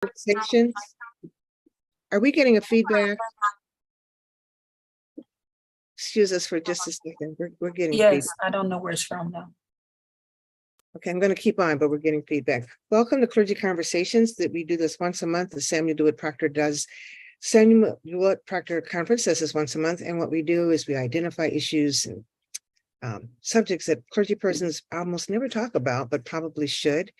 Conversations. Are we getting a feedback? Excuse us for just a second. We're getting Yes, feedback. I don't know where it's from though. Okay, I'm going to keep on, but we're getting feedback. Welcome to Clergy Conversations. That we do this once a month. The Samuel DeWitt Proctor does. Samuel DeWitt Proctor Conference does this once a month, and what we do is we identify issues and subjects that clergy persons almost never talk about, but probably should.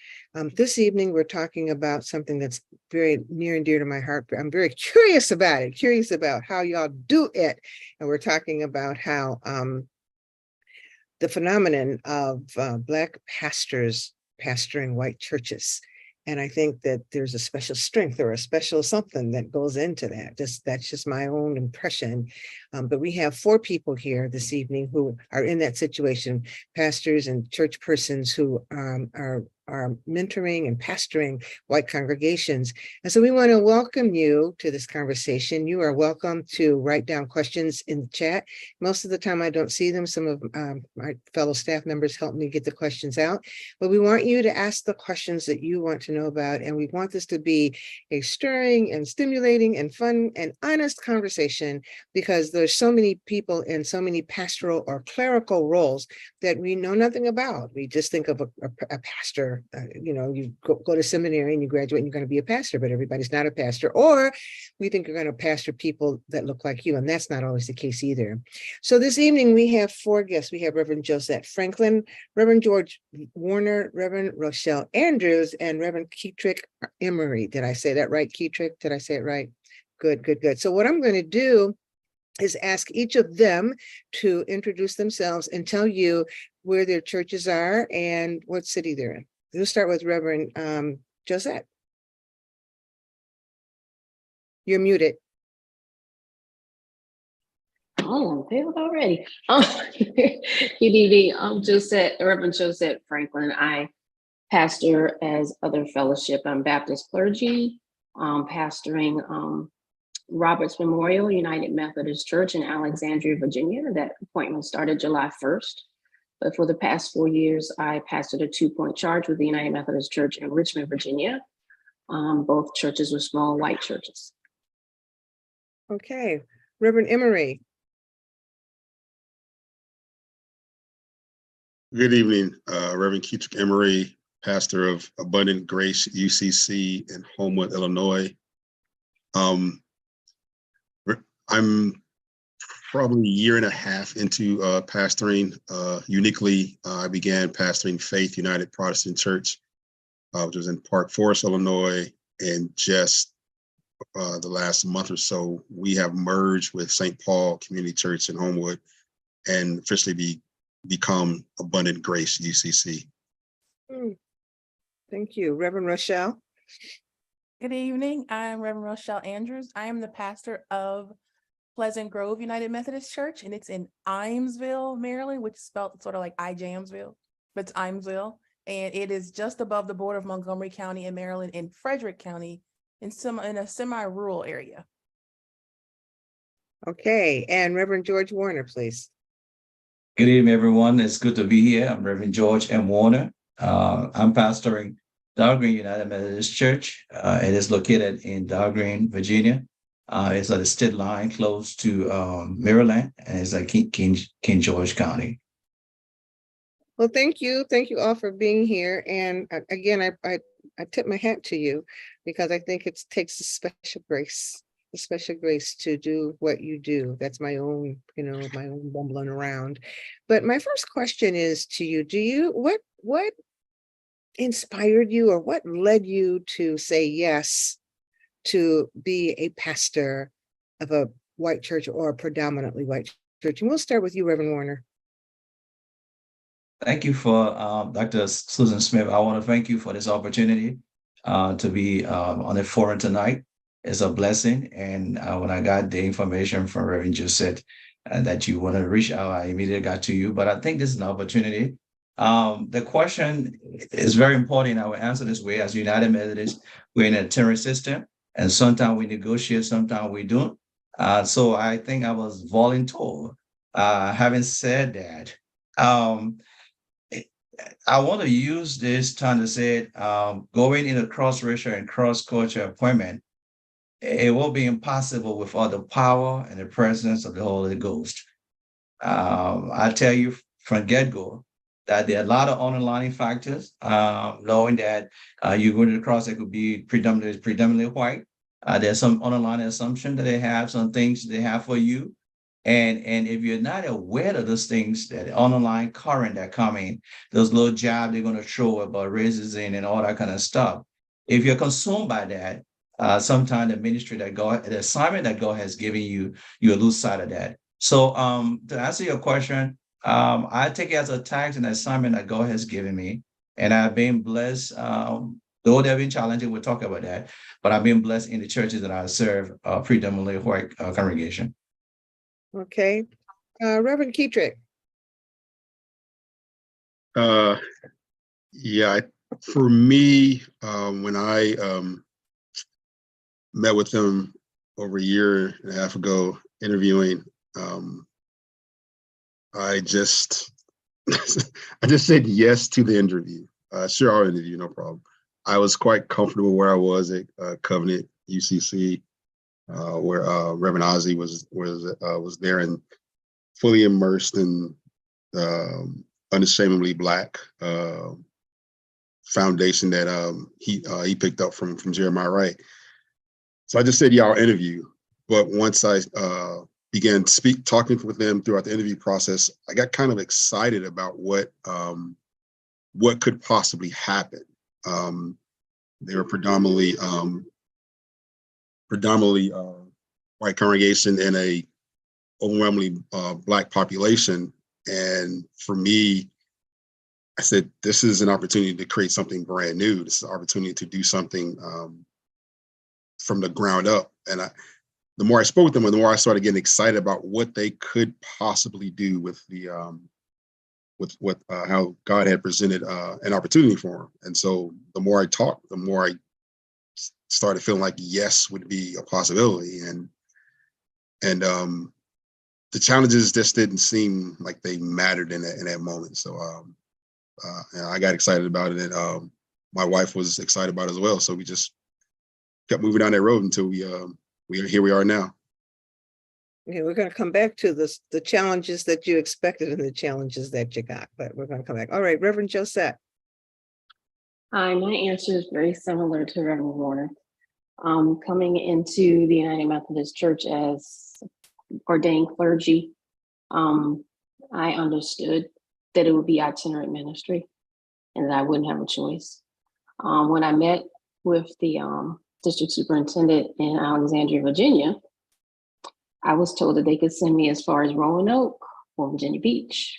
This evening, we're talking about something that's very near and dear to my heart. I'm very curious about it, curious about how y'all do it. And we're talking about how the phenomenon of Black pastors pastoring white churches. And I think that there's a special strength or a special something that goes into that. That's just my own impression. But we have 4 people here this evening who are in that situation, pastors and church persons who are mentoring and pastoring white congregations. And so we want to welcome you to this conversation. You are welcome to write down questions in the chat. Most of the time I don't see them. Some of my fellow staff members help me get the questions out, but we want you to ask the questions that you want to know about. And we want this to be a stirring and stimulating and fun and honest conversation, because there's so many people in so many pastoral or clerical roles that we know nothing about. We just think of a pastor. You go to seminary and you graduate and you're going to be a pastor, but everybody's not a pastor. Or we think you're going to pastor people that look like you, and that's not always the case either. So this evening we have 4 guests. We have Reverend Josette Franklin, Reverend George Warner, Reverend Rochelle Andrews, and Reverend Keetrick Emery. Did I say that right, Keetrick? Did I say it right? Good, good, good. So what I'm going to do is ask each of them to introduce themselves and tell you where their churches are and what city they're in. We'll start with Reverend Josette. You're muted. Oh, I'm failed already. Good evening. I'm Reverend Josette Franklin. I pastor as Other Fellowship. I'm Baptist clergy, pastoring Roberts Memorial United Methodist Church in Alexandria, Virginia. That appointment started July 1st. But for the past 4 years, I pastored a 2-point charge with the United Methodist Church in Richmond, Virginia. Both churches were small white churches. Okay, Reverend Emery. Good evening, Reverend Keetrick Emery, pastor of Abundant Grace UCC in Homewood, Illinois. I'm probably a year and a half into pastoring. Uniquely, I began pastoring Faith United Protestant Church, which was in Park Forest, Illinois, and just the last month or so, we have merged with St. Paul Community Church in Homewood and officially become Abundant Grace UCC. Thank you. Reverend Rochelle. Good evening. I'm Reverend Rochelle Andrews. I am the pastor of Pleasant Grove United Methodist Church, and it's in Imesville, Maryland, which is spelled sort of like I-Jamesville, but it's Imesville. And it is just above the border of Montgomery County in Maryland and Frederick County in a semi-rural area. Okay, and Reverend George Warner, please. Good evening, everyone. It's good to be here. I'm Reverend George M. Warner. I'm pastoring Dahlgren United Methodist Church. It is located in Dahlgren, Virginia. It's at the state line close to Maryland, and it's like King George County. Well, thank you. Thank you all for being here. And again, I tip my hat to you, because I think it takes a special grace to do what you do. That's my own, my own bumbling around. But my first question is to you. What inspired you, or what led you to say yes to be a pastor of a white church or a predominantly white church? And we'll start with you, Reverend Warner. Thank you for Dr. Susan Smith. I want to thank you for this opportunity to be on the forum tonight. It's a blessing. And when I got the information from Reverend Josette that you want to reach out, I immediately got to you. But I think this is an opportunity. The question is very important. I will answer this way. As United Methodist, we're in a tiered system, and sometimes we negotiate, sometimes we don't. So I think I was voluntold. Having said that, I want to use this time to say, going in a cross-racial and cross-cultural appointment, it will be impossible without the power and the presence of the Holy Ghost. I tell you from get-go that there are a lot of underlying factors, knowing that you're going to the cross that could be predominantly white. There's some underlying assumption that they have, some things they have for you. And if you're not aware of those things, that the underlying current that coming, those little jabs they're going to throw about racism and all that kind of stuff, if you're consumed by that, sometimes the ministry that God, the assignment that God has given you, you lose sight of that. So to answer your question, I take it as a task and assignment that God has given me. And I've been blessed, though they've been challenging, we'll talk about that, but I've been blessed in the churches that I serve, predominantly white congregation. Okay, Reverend Keetrick. Yeah, for me, when I met with them over a year and a half ago, interviewing, I just I just said yes to the interview. Sure, I'll interview, no problem. I was quite comfortable where I was at Covenant UCC, where Reverend Ozzie was there and fully immersed in unashamedly Black foundation that he picked up from Jeremiah Wright. So I just said, yeah, I'll interview. But once I began talking with them throughout the interview process, I got kind of excited about what could possibly happen. They were predominantly white congregation in a overwhelmingly Black population. And for me, I said, this is an opportunity to create something brand new. This is an opportunity to do something from the ground up. And the more I spoke with them, and the more I started getting excited about what they could possibly do with the how God had presented an opportunity for them. And so the more I talked, the more I started feeling like yes would be a possibility. And the challenges just didn't seem like they mattered in that moment. So I got excited about it, and my wife was excited about it as well. So we just kept moving down that road until here we are now. Yeah, we're going to come back to the challenges that you expected and the challenges that you got, but we're going to come back. All right, Reverend Josette. Hi, my answer is very similar to Reverend Warner. Coming into the United Methodist Church as ordained clergy, I understood that it would be itinerant ministry and that I wouldn't have a choice. When I met with the district superintendent in Alexandria, Virginia, I was told that they could send me as far as Roanoke or Virginia Beach.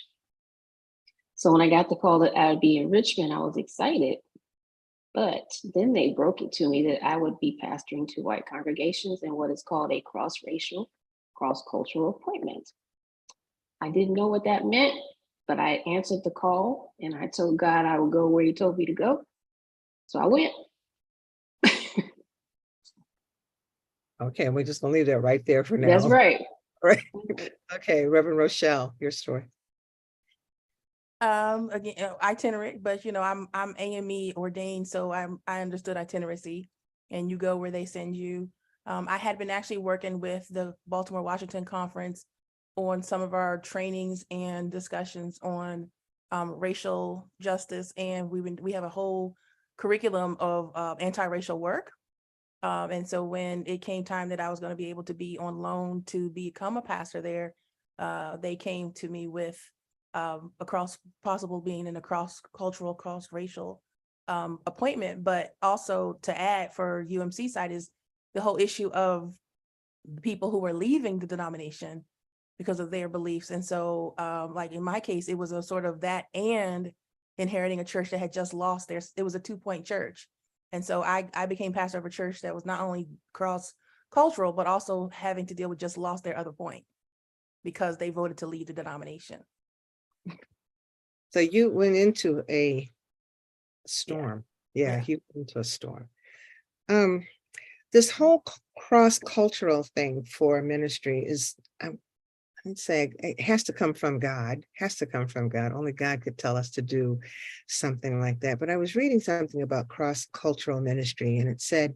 So when I got the call that I would be in Richmond, I was excited. But then they broke it to me that I would be pastoring 2 white congregations in what is called a cross-racial, cross-cultural appointment. I didn't know what that meant, but I answered the call and I told God I would go where he told me to go. So I went. Okay, we're just gonna leave that right there for now. That's right. Right. Okay, Reverend Rochelle, your story. Again, itinerant, but I'm AME ordained, so I understood itinerancy, and you go where they send you. I had been actually working with the Baltimore Washington Conference on some of our trainings and discussions on racial justice, and we have a whole curriculum of anti-racial work. And so when it came time that I was going to be able to be on loan to become a pastor there, they came to me with possible being in a cross-cultural, cross-racial appointment. But also to add for UMC side is the whole issue of people who are leaving the denomination because of their beliefs. And so like in my case, it was a sort of that and inheriting a church that had just lost it was a 2-point church. And so I became pastor of a church that was not only cross-cultural, but also having to deal with just lost their other point because they voted to leave the denomination. So you went into a storm. Yeah, you went into a storm. This whole cross-cultural thing for ministry is, I'd say it has to come from God, Only God could tell us to do something like that. But I was reading something about cross-cultural ministry, and it said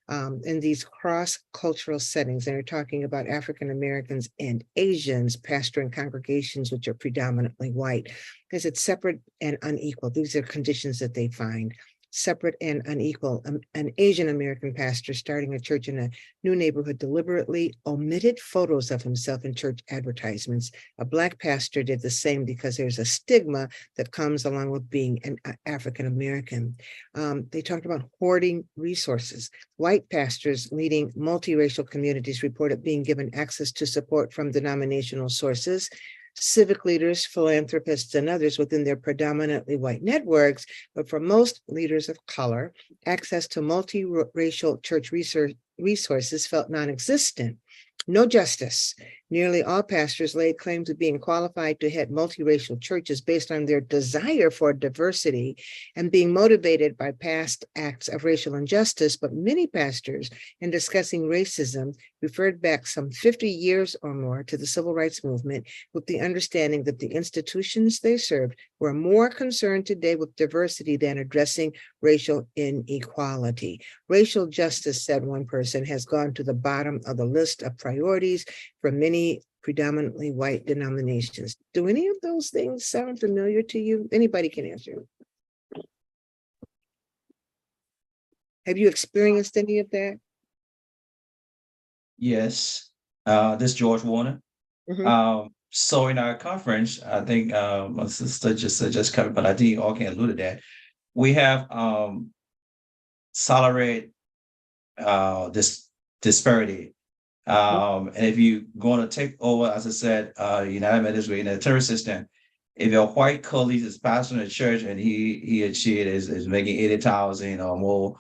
in these cross-cultural settings, and they're talking about African Americans and Asians pastoring congregations which are predominantly white, because it's separate and unequal. These are conditions that they find. Separate and unequal. An Asian American pastor starting a church in a new neighborhood deliberately omitted photos of himself in church advertisements. A Black pastor did the same because there's a stigma that comes along with being an African American. They talked about hoarding resources. White pastors leading multiracial communities reported being given access to support from denominational sources. Civic leaders, philanthropists, and others within their predominantly white networks, but for most leaders of color, access to multiracial church resources felt non-existent. No justice. Nearly all pastors laid claim to being qualified to head multiracial churches based on their desire for diversity and being motivated by past acts of racial injustice. But many pastors, in discussing racism, referred back some 50 years or more to the civil rights movement with the understanding that the institutions they served were more concerned today with diversity than addressing racial inequality. Racial justice, said one person, has gone to the bottom of the list of priorities for many predominantly white denominations. Do any of those things sound familiar to you? Anybody can answer. Have you experienced any of that? Yes, this George Warner. Mhm. So in our conference, I think my sister just covered, but I think you all can allude to that. We have salary this disparity. And if you going to take over, as I said, United Methodist in the terror system, if your white colleague is pastoring a church and he or she is making 80,000 or more,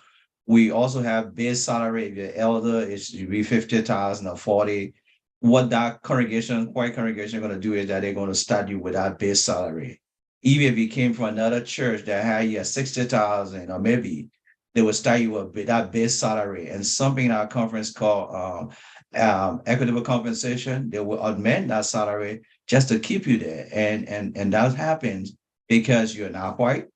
we also have base salary. If your elder is be 50,000 or 40, what that congregation, white congregation, going to do is that they're going to start you with that base salary. Even if you came from another church that had you 60,000 or maybe they will start you with that base salary. And something in our conference called equitable compensation, they will augment that salary just to keep you there. And that happens because you're not white.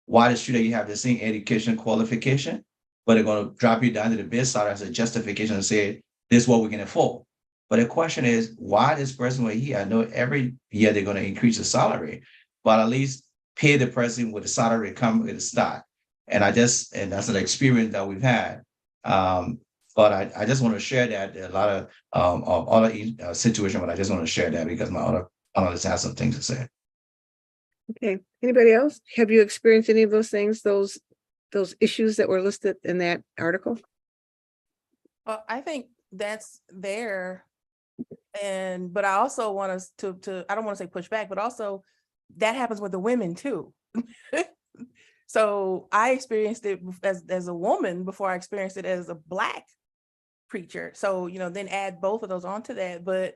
Why is true that you have the same education qualification, but they're going to drop you down to the base salary as a justification and say, this is what we can afford. But the question is, why this person right here? I know every year they're going to increase the salary, but at least pay the person with the salary come with the start. And that's an experience that we've had. But I just want to share that there are a lot of other situations, but I just want to share that because my other analysts have some things to say. Okay. Anybody else? Have you experienced any of those things, those issues that were listed in that article? Well, I think that's there. But I also want us to I don't want to say push back, but also that happens with the women too. So I experienced it as a woman before I experienced it as a Black preacher. So, then add both of those onto that. But,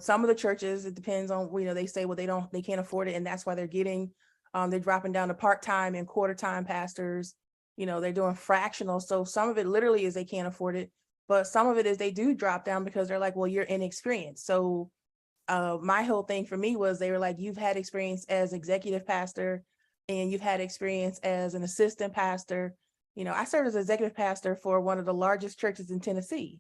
some of the churches, it depends on, they say, well, they can't afford it. And that's why they're they're dropping down to part-time and quarter-time pastors. They're doing fractional. So some of it literally is they can't afford it. But some of it is they do drop down because they're like, well, you're inexperienced. So my whole thing for me was they were like, you've had experience as executive pastor and you've had experience as an assistant pastor. I served as executive pastor for one of the largest churches in Tennessee.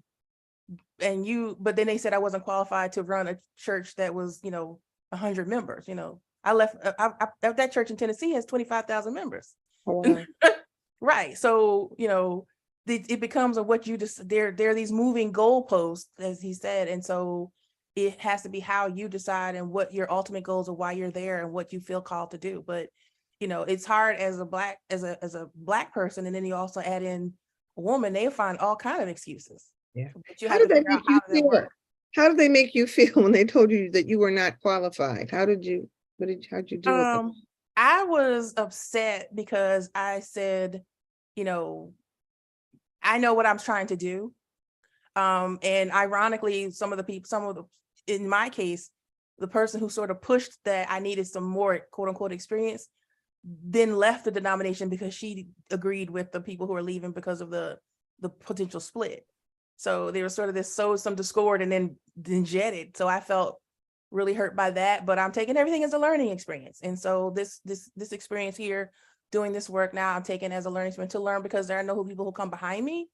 But then they said I wasn't qualified to run a church that was, 100 members. I left, that church in Tennessee has 25,000 members. Oh, wow. Right. So, it becomes of what you just, there are these moving goalposts, as he said. And so it has to be how you decide and what your ultimate goals are, why you're there and what you feel called to do. But, it's hard as a Black person. And then you also add in a woman, they find all kinds of excuses. Yeah. But you How have to did they figure out make you how does it feel? work. How did they make you feel when they told you that you were not qualified? How'd you deal with it? I was upset because I said, I know what I'm trying to do. And ironically, in my case, the person who sort of pushed that I needed some more quote unquote experience then left the denomination because she agreed with the people who are leaving because of the potential split. So there was sort of this sowed some discord and then jetted. So I felt really hurt by that, but I'm taking everything as a learning experience. And so this experience here, doing this work now, I'm taking as a learning experience to learn, because there are no people who come behind me,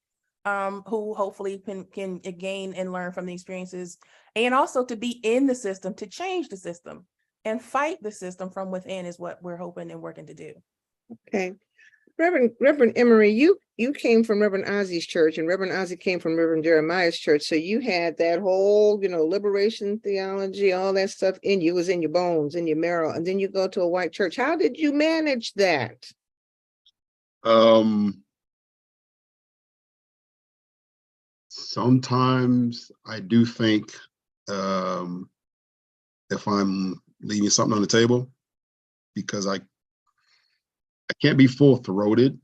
who hopefully can gain and learn from the experiences, and also to be in the system, to change the system and fight the system from within is what we're hoping and working to do. Okay. Reverend Emery, you came from Reverend Ozzy's church, and Reverend Ozzy came from Reverend Jeremiah's church. So you had that whole, liberation theology, all that stuff in you, was in your bones, in your marrow, and then you go to a white church. How did you manage that? Sometimes I do think if I'm leaving something on the table, because I can't be full-throated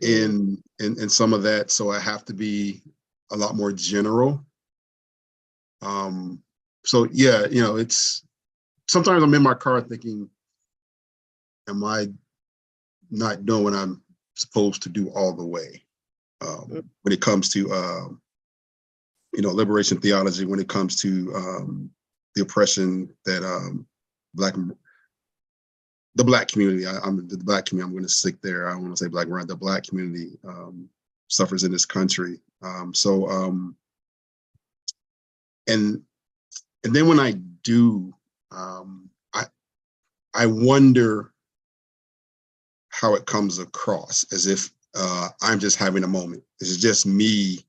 in some of that, so I have to be a lot more general. So yeah, it's sometimes I'm in my car thinking, am I not doing what I'm supposed to do all the way? When it comes to liberation theology, when it comes to the oppression that the Black community, I'm going to stick there. I don't want to say Black, right? The Black community suffers in this country. And then when I do, I wonder how it comes across, as if I'm just having a moment. It's just me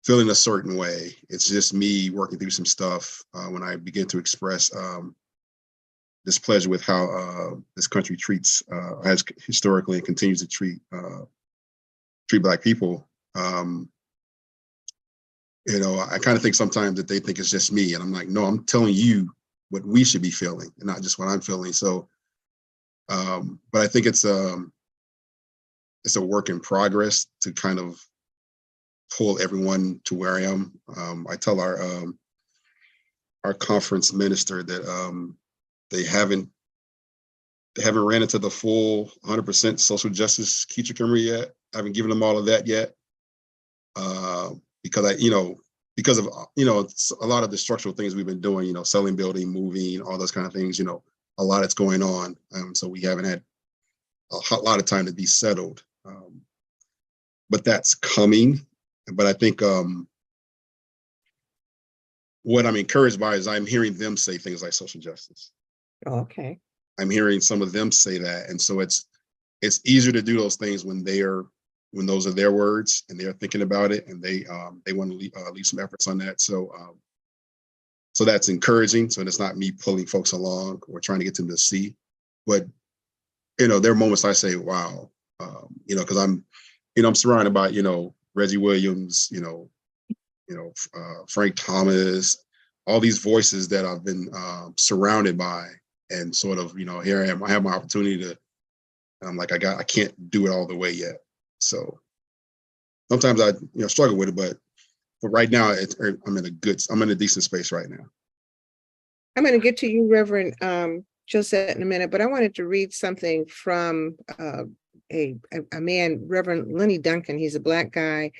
feeling a certain way. It's just me working through some stuff when I begin to express displeasure with how this country has historically and continues to treat Black people. I kind of think sometimes that they think it's just me, and I'm like, no, I'm telling you what we should be feeling, and not just what I'm feeling. So, but I think it's a work in progress to kind of pull everyone to where I am. I tell our conference minister that they haven't ran into the full 100% social justice cucumber yet. I haven't given them all of that yet, because because of it's a lot of the structural things we've been doing, selling, building, moving, all those kind of things. A lot that's going on, so we haven't had a lot of time to be settled. But that's coming. But I think what I'm encouraged by is I'm hearing them say things like social justice. Okay. I'm hearing some of them say that, and so it's easier to do those things when those are their words and they're thinking about it, and they want to leave some efforts on that. So so that's encouraging. So it's not me pulling folks along or trying to get them to see, but there are moments I say, wow, because I'm surrounded by Reggie Williams, Frank Thomas, all these voices that I've been surrounded by, and sort of here I am. I have my opportunity to. I'm like, I can't do it all the way yet. So sometimes I struggle with it, but right now I'm in a decent space right now. I'm going to get to you, Reverend Josette, in a minute, but I wanted to read something from a man, Reverend Lenny Duncan. He's a Black guy.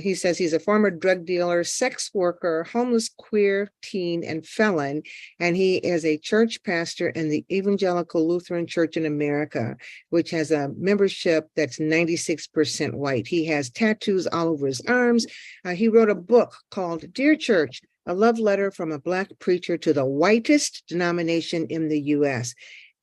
He says he's a former drug dealer, sex worker, homeless queer teen, and felon. And he is a church pastor in the Evangelical Lutheran Church in America, which has a membership that's 96% white. He has tattoos all over his arms. He wrote a book called Dear Church, a love letter from a Black preacher to the whitest denomination in the U.S.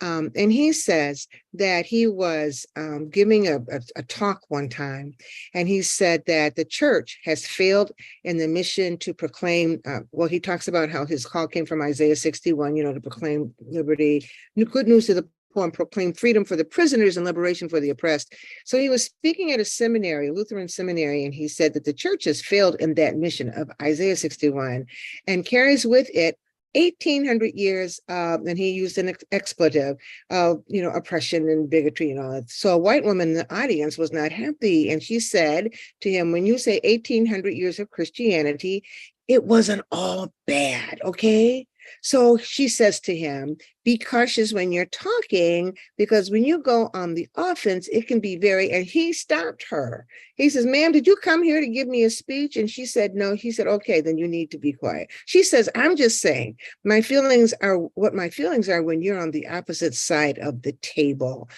And he says that he was giving a talk one time, and he said that the church has failed in the mission to proclaim, he talks about how his call came from Isaiah 61, to proclaim liberty, good news to the poor, and proclaim freedom for the prisoners and liberation for the oppressed. So he was speaking at a seminary, Lutheran seminary, and he said that the church has failed in that mission of Isaiah 61 and carries with it 1,800 years, and he used an expletive of, oppression and bigotry and all that. So a white woman in the audience was not happy. And she said to him, when you say 1,800 years of Christianity, it wasn't all bad, okay? So she says to him, be cautious when you're talking, because when you go on the offense, it can be and he stopped her. He says, ma'am, did you come here to give me a speech? And she said, no. He said, okay, then you need to be quiet. She says, I'm just saying, my feelings are what my feelings are when you're on the opposite side of the table.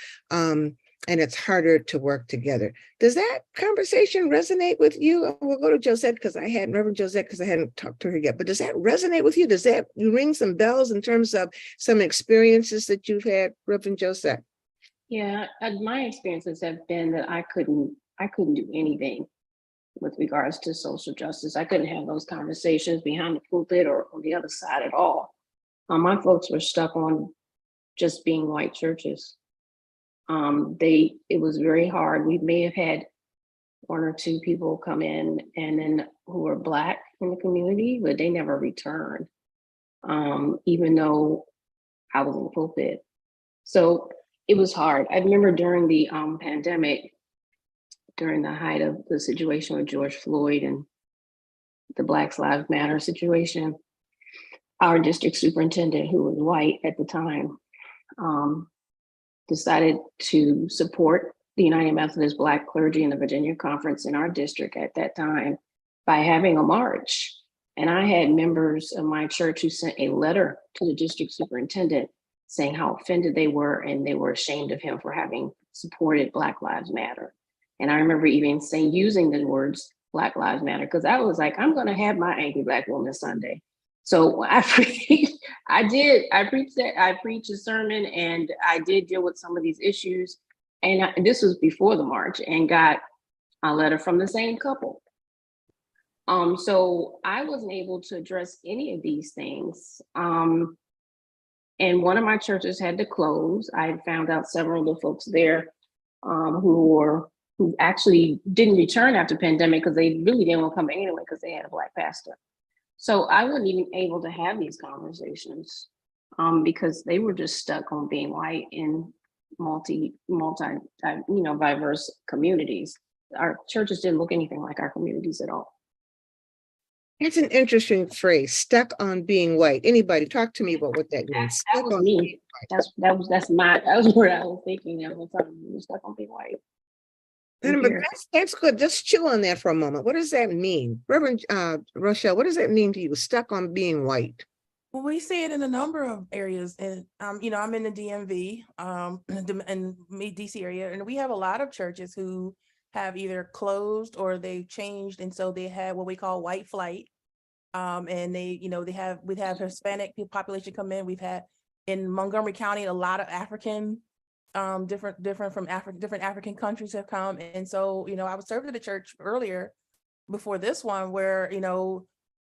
And it's harder to work together. Does that conversation resonate with you? We'll go to Josette Reverend Josette, because I hadn't talked to her yet. But does that resonate with you? Does that ring some bells in terms of some experiences that you've had, Reverend Josette? Yeah, my experiences have been that I couldn't do anything with regards to social justice. I couldn't have those conversations behind the pulpit or on the other side at all. My folks were stuck on just being white churches. It was very hard. We may have had one or two people come in and then who were Black in the community, but they never returned, even though I was in the pulpit. So it was hard. I remember during the pandemic, during the height of the situation with George Floyd and the Black Lives Matter situation, our district superintendent, who was white at the time, decided to support the United Methodist Black clergy in the Virginia Conference in our district at that time by having a march. And I had members of my church who sent a letter to the district superintendent saying how offended they were, and they were ashamed of him for having supported Black Lives Matter. And I remember even using the words Black Lives Matter, because I was like, I'm gonna have my angry Black woman Sunday. So I preached a sermon, and I did deal with some of these issues. And this was before the march, and got a letter from the same couple. So I wasn't able to address any of these things. And one of my churches had to close. I had found out several of the folks there who actually didn't return after pandemic because they really didn't want to come anyway because they had a Black pastor. So I wasn't even able to have these conversations because they were just stuck on being white in multi diverse communities. Our churches didn't look anything like our communities at all. It's an interesting phrase, stuck on being white. Anybody talk to me about what that means? That was me. That was what I was thinking the whole time. Stuck on being white. But that's good. Just chew on that for a moment. What does that mean? Reverend Rochelle, what does that mean to you, stuck on being white? Well, we see it in a number of areas. And, I'm in the DMV and DC area, and we have a lot of churches who have either closed or they've changed. And so they have what we call white flight. And we'd have Hispanic population come in. We've had in Montgomery County, a lot of African different African countries have come. And so, I was serving at a church earlier before this one where,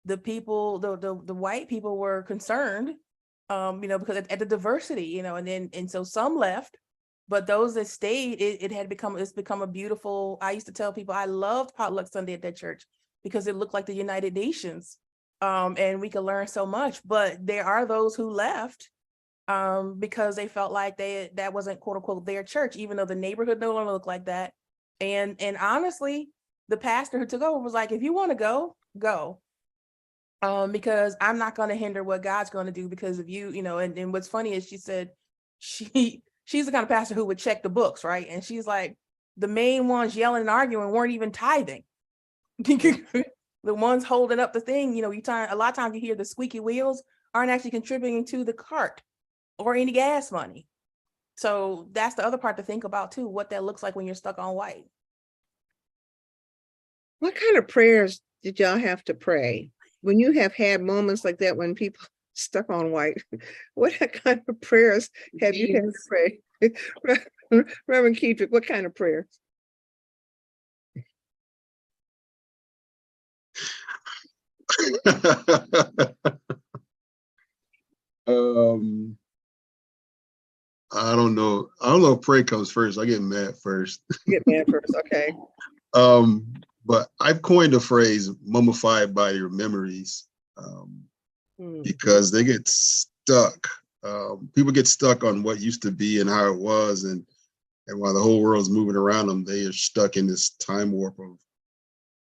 the people, the white people were concerned, because at the diversity, and so some left, but those that stayed, it's become a beautiful, I used to tell people I loved potluck Sunday at that church because it looked like the United Nations, and we could learn so much. But there are those who left because they felt like that wasn't quote unquote their church, even though the neighborhood no longer looked like that. And honestly, the pastor who took over was like, if you want to go, go. Because I'm not going to hinder what God's going to do because of you, and what's funny is she said she's the kind of pastor who would check the books, right? And she's like, the main ones yelling and arguing weren't even tithing. The ones holding up the thing, a lot of times you hear the squeaky wheels aren't actually contributing to the cart or any gas money. So that's the other part to think about too, what that looks like when you're stuck on white. What kind of prayers did y'all have to pray when you have had moments like that when people stuck on white? What kind of prayers have you had to pray? Reverend Kedrick, what kind of prayers? I don't know. I don't know if prayer comes first. I get mad first. Get mad first, okay. But I've coined the phrase mummified by your memories because they get stuck. People get stuck on what used to be and how it was. And while the whole world's moving around them, they are stuck in this time warp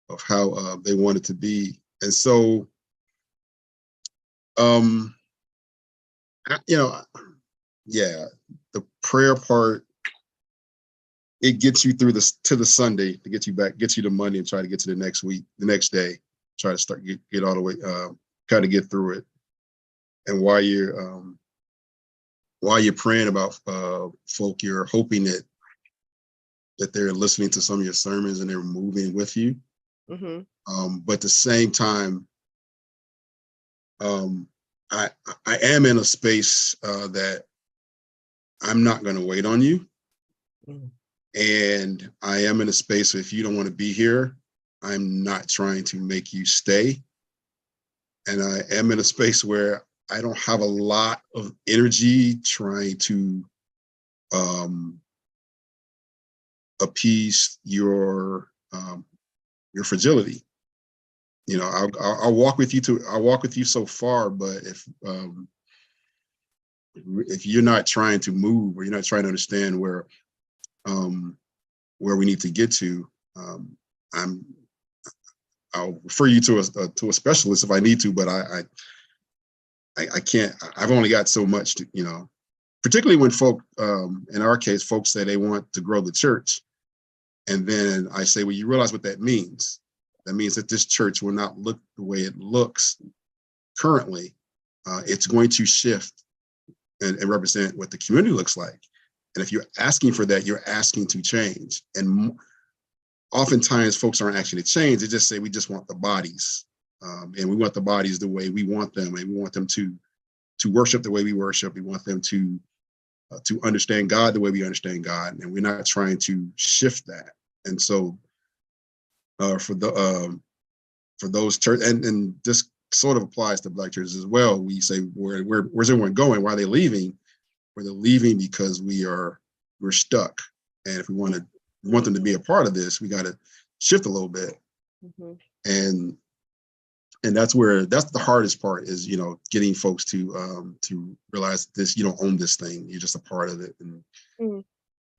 of how they want it to be. And so Yeah, the prayer part, it gets you through to the Sunday to get you to Monday and try to get to the next week, the next day, try to start get all the way, kind of get through it. And while you're praying about folk, you're hoping that they're listening to some of your sermons and they're moving with you. Mm-hmm. But at the same time, I am in a space that I'm not going to wait on you. Mm-hmm. And I am in a space where if you don't want to be here, I'm not trying to make you stay. And I am in a space where I don't have a lot of energy trying to appease your fragility. I'll walk with you so far, but if you're not trying to move or you're not trying to understand where we need to get to, I'll refer you to a specialist if I need to, but I can't. I've only got so much to, particularly when folk, in our case, folks say they want to grow the church. And then I say, well, you realize what that means. That means that this church will not look the way it looks currently. It's going to shift and represent what the community looks like. And if you're asking for that, you're asking to change. And oftentimes folks aren't actually to change. They just say, we just want the bodies. And we want the bodies the way we want them. And we want them to worship the way we worship. We want them to understand God the way we understand God. And we're not trying to shift that. And so for those church, and this sort of applies to Black churches as well. We say, where's everyone going? Why are they leaving? Well, they're leaving because we're stuck. And if we want them to be a part of this, we got to shift a little bit. Mm-hmm. And that's the hardest part is, getting folks to realize this, you don't own this thing. You're just a part of it. And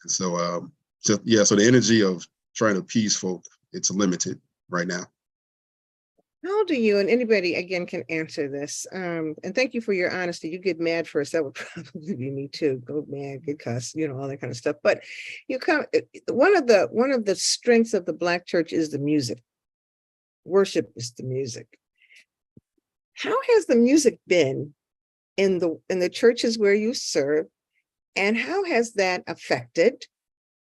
so the energy of trying to appease folk, it's limited right now. How do you, and anybody again can answer this, and thank you for your honesty. You get mad first, that would probably be me too. Go mad, get cuss, all that kind of stuff. But one of the strengths of the Black church is the music. Worship is the music. How has the music been in the churches where you serve, and how has that affected,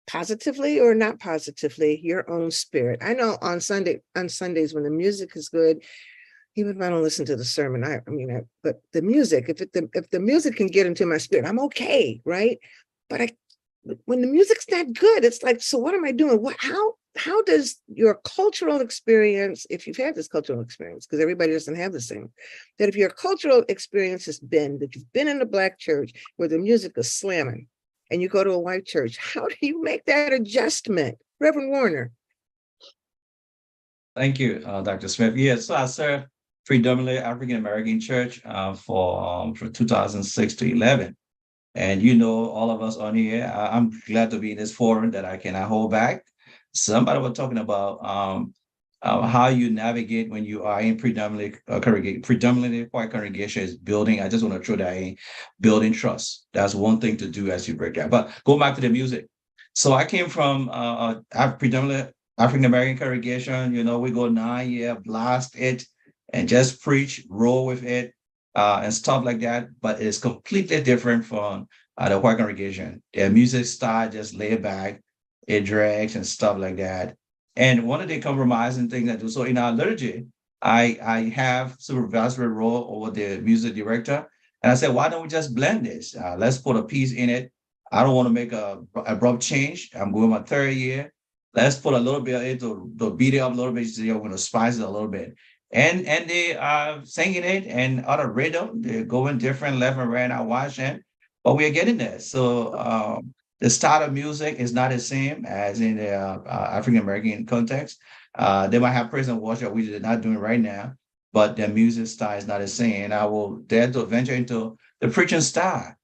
positively or not positively, your own spirit? I know on Sundays when the music is good, even if I don't listen to the sermon, but the music, if the music can get into my spirit, I'm okay, right? But when the music's not good, it's like, so what am I doing? How does your cultural experience, if you've had this cultural experience, because everybody doesn't have the same, that if your cultural experience has been that you've been in a Black church where the music is slamming, and you go to a white church, how do you make that adjustment? Reverend Warner. Thank you, Dr. Smith. Yes, so I served predominantly African-American church from 2006 to 11. And all of us on here, I'm glad to be in this forum that I cannot hold back. Somebody was talking about how you navigate when you are in predominantly white congregation is building. I just want to throw that in, building trust. That's one thing to do as you break down. But go back to the music. So I came from predominantly African-American congregation. We go 9 year, blast it, and just preach, roll with it, and stuff like that. But it's completely different from the white congregation. Their music style just laid back, it drags and stuff like that. And one of the compromising things I do, so in our liturgy, I have supervisory role over the music director. And I said, why don't we just blend this? Let's put a piece in it. I don't want to make a abrupt change. I'm going my 3rd year. Let's put a little bit of it to beat it up a little bit. So I'm going to spice it a little bit. And they are singing it and other rhythm. They're going different left and right. I watch it, but we're getting there. So the style of music is not the same as in the African-American context. They might have praise and worship, which they're not doing right now, but their music style is not the same. And I will dare to venture into the preaching style.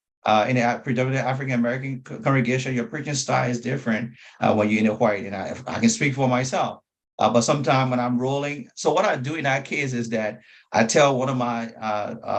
In the predominantly African-American congregation, your preaching style is different when you're in the white. And I can speak for myself. But sometimes when I'm rolling, so what I do in that case is that I tell one of my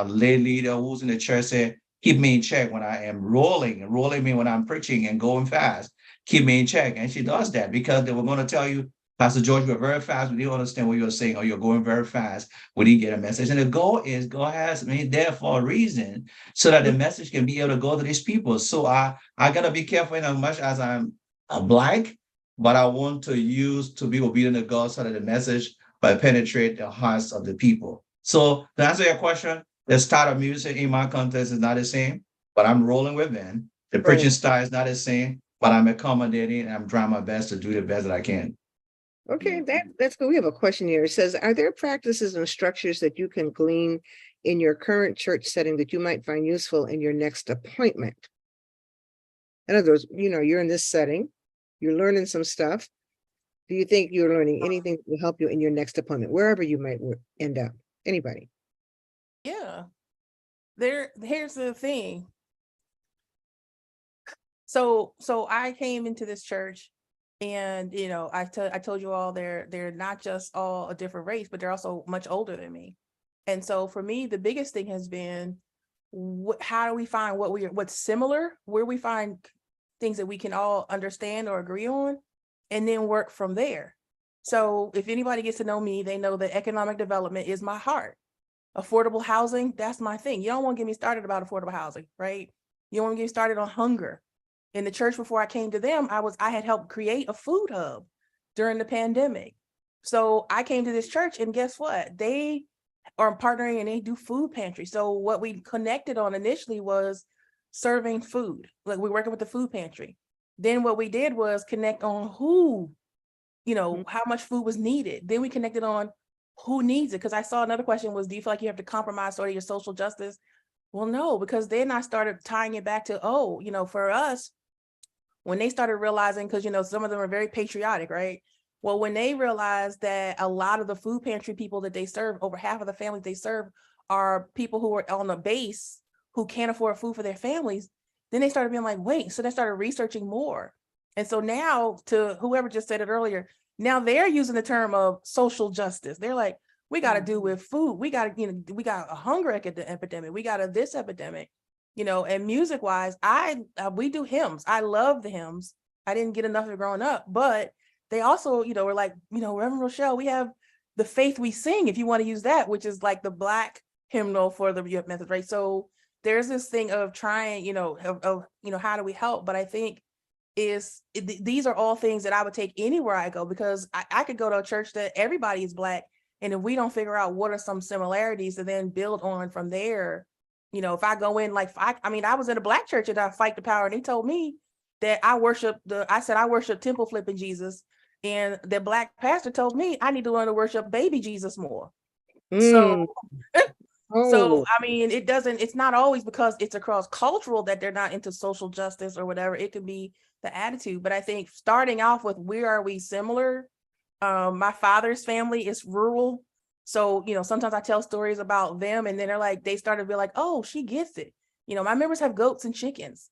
lay leader who's in the church, say, keep me in check when I am rolling me when I'm preaching and going fast, keep me in check. And she does that because they were going to tell you, Pastor George, you're very fast. We didn't understand what you're saying, or you're going very fast. We didn't get a message. And the goal is God has me there for a reason so that the message can be able to go to these people. So I got to be careful in as much as I'm a Black, but I want to use to be obedient to God so that the message will penetrate the hearts of the people. So to answer your question, the style of music in my context is not the same, but I'm rolling with them. The preaching style is not the same, but I'm accommodating and I'm trying my best to do the best that I can. Okay, that's good. We have a question here. It says, are there practices and structures that you can glean in your current church setting that you might find useful in your next appointment? In other words, you're in this setting, you're learning some stuff. Do you think you're learning anything that will help you in your next appointment, wherever you might end up? Anybody? Yeah. Here's the thing. So I came into this church and, I told you all they're not just all a different race, but they're also much older than me. And so for me, the biggest thing has been, how do we find what's similar, where we find things that we can all understand or agree on, and then work from there. So if anybody gets to know me, they know that economic development is my heart. Affordable housing, that's my thing. You don't want to get me started about affordable housing, right? You don't want to get me started on hunger. In the church before I came to them, I had helped create a food hub during the pandemic. So I came to this church and guess what? They are partnering and they do food pantry. So what we connected on initially was serving food. Like we're working with the food pantry. Then what we did was connect on how much food was needed. Then we connected on who needs it. Because I saw another question was, do you feel like you have to compromise sort of your social justice? Well, no, because then I started tying it back to, for us, when they started realizing, because, some of them are very patriotic, right? Well, when they realized that a lot of the food pantry people that they serve, over half of the families they serve are people who are on the base who can't afford food for their families, then they started being like, wait, so they started researching more. And so now, to whoever just said it earlier, now they're using the term of social justice. They're like, we got to do with food. We got to, we got a hunger epidemic. We got a this epidemic, and music wise, we do hymns. I love the hymns. I didn't get enough of it growing up, but they also, were like, Reverend Rochelle, we have the Faith We Sing, if you want to use that, which is like the Black hymnal for the UF Methodist, right? So there's this thing of trying, how do we help? But I think these are all things that I would take anywhere I go, because I could go to a church that everybody is Black. And if we don't figure out what are some similarities to then build on from there, if I go in, I was in a Black church and I fight the power, and they told me that I worship temple flipping Jesus. And the Black pastor told me I need to learn to worship baby Jesus more. So, it's not always because it's across cultural that they're not into social justice or whatever. It could be the attitude. But I think starting off with, where are we similar? My father's family is rural. So, sometimes I tell stories about them and then they started to be like, oh, she gets it. My members have goats and chickens.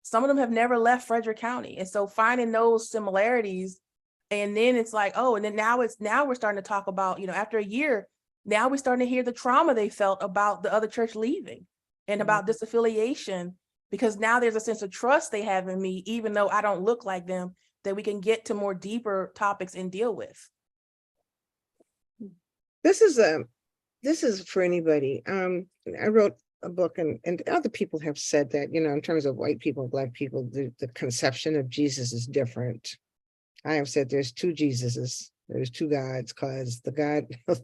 Some of them have never left Frederick County. And so finding those similarities, and then it's like, oh, and then now we're starting to talk about, after a year, now we're starting to hear the trauma they felt about the other church leaving and about disaffiliation, because now there's a sense of trust they have in me, even though I don't look like them, that we can get to more deeper topics and deal with. This is for anybody. I wrote a book, and other people have said that, in terms of white people, Black people, the conception of Jesus is different. I have said there's two Jesuses, there's two gods, because the God of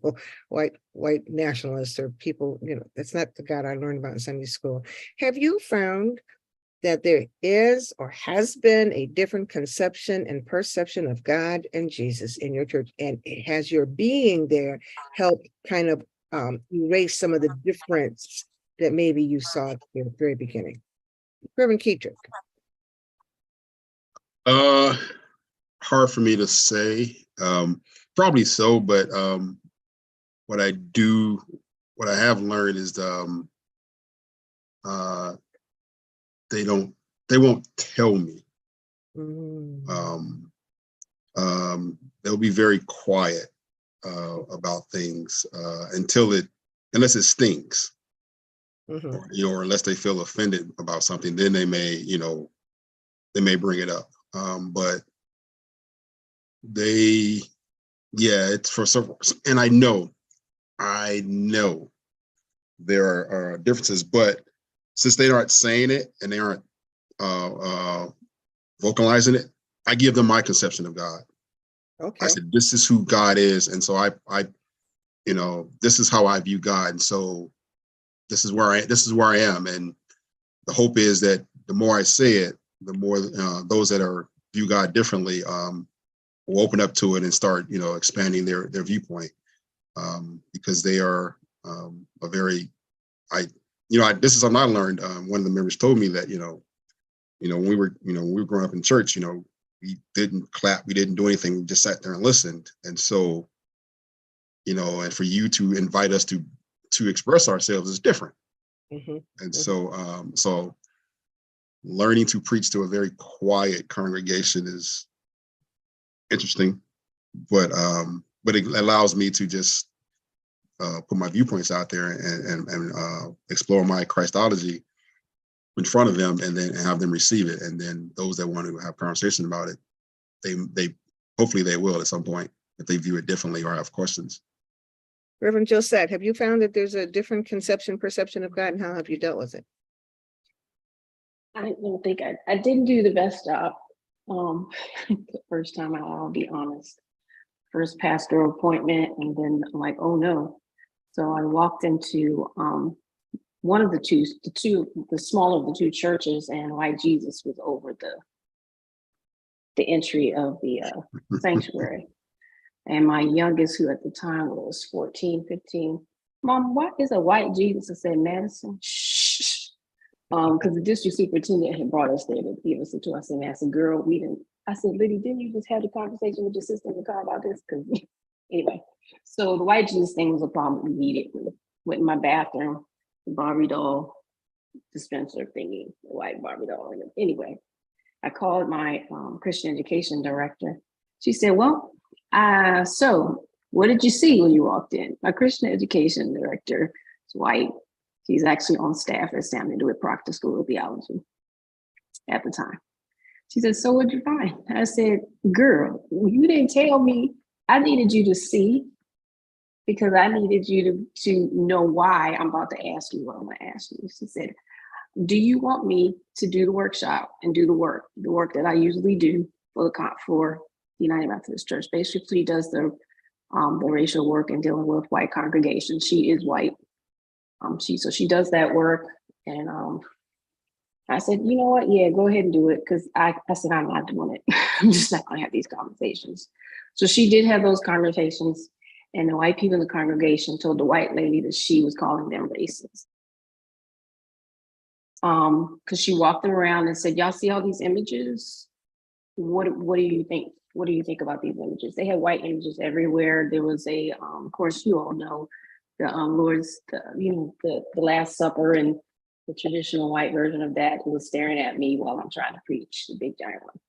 white nationalists or people, that's not the God I learned about in Sunday school. Have you found that there is or has been a different conception and perception of God and Jesus in your church? And has your being there helped kind of erase some of the difference that maybe you saw at the very beginning? Reverend Keetrick. Hard for me to say. Probably so, but what I have learned is they won't tell me. They'll be very quiet about things unless it stings. or, or unless they feel offended about something, then they may, they may bring it up. But it's for several, and I know there are differences, but since they aren't saying it and they aren't vocalizing it, I give them my conception of God. Okay. I said, this is who God is. And so I this is how I view God. And so this is where I am. And the hope is that the more I say it, the more those that view God differently will open up to it and start, expanding their viewpoint, because they are a very, this is something I learned. One of the members told me that, when we were growing up in church, we didn't clap, we didn't do anything, we just sat there and listened. And so, and for you to invite us to express ourselves is different. And so learning to preach to a very quiet congregation is interesting, but it allows me to just put my viewpoints out there and explore my Christology in front of them, and then have them receive it. And then those that want to have conversations about it, they hopefully they will at some point if they view it differently or have questions. Reverend Josette, have you found that there's a different perception of God, and how have you dealt with it? I don't think I didn't do the best job. The first time, I'll be honest. First pastoral appointment, and then I'm like, oh no. So I walked into one of the smaller of the two churches, and white Jesus was over the entry of the sanctuary. And my youngest, who at the time was 14, 15, Mom, what is a white Jesus? I said, Madison, shh. Because the district superintendent had brought us there to give us a tour. I said, man, I said, girl, we didn't. I said, Liddy, didn't you just have the conversation with your sister in the car about this? Because anyway, so the white Jesus thing was a problem immediately. Went in my bathroom, the Barbie doll dispenser thingy, the white Barbie doll. Anyway, I called my Christian education director. She said, well, so what did you see when you walked in? My Christian education director is white. She's actually on staff at DeWitt Proctor School of Theology at the time. She said, so what'd you find? I said, girl, you didn't tell me. I needed you to see, because I needed you to know why I'm about to ask you what I'm going to ask you. She said, do you want me to do the workshop and do the work that I usually do for the United Methodist Church? Basically does the racial work and dealing with white congregations. She is white. So she does that work. And I said, you know what? Yeah, go ahead and do it. Because I said, I'm not doing it. I'm just not going to have these conversations. So she did have those conversations. And the white people in the congregation told the white lady that she was calling them racist. Because she walked them around and said, y'all see all these images? What do you think? What do you think about these images? They had white images everywhere. There was of course, you all know, the Lord's, the Last Supper, and the traditional white version of that, who was staring at me while I'm trying to preach, the big giant one.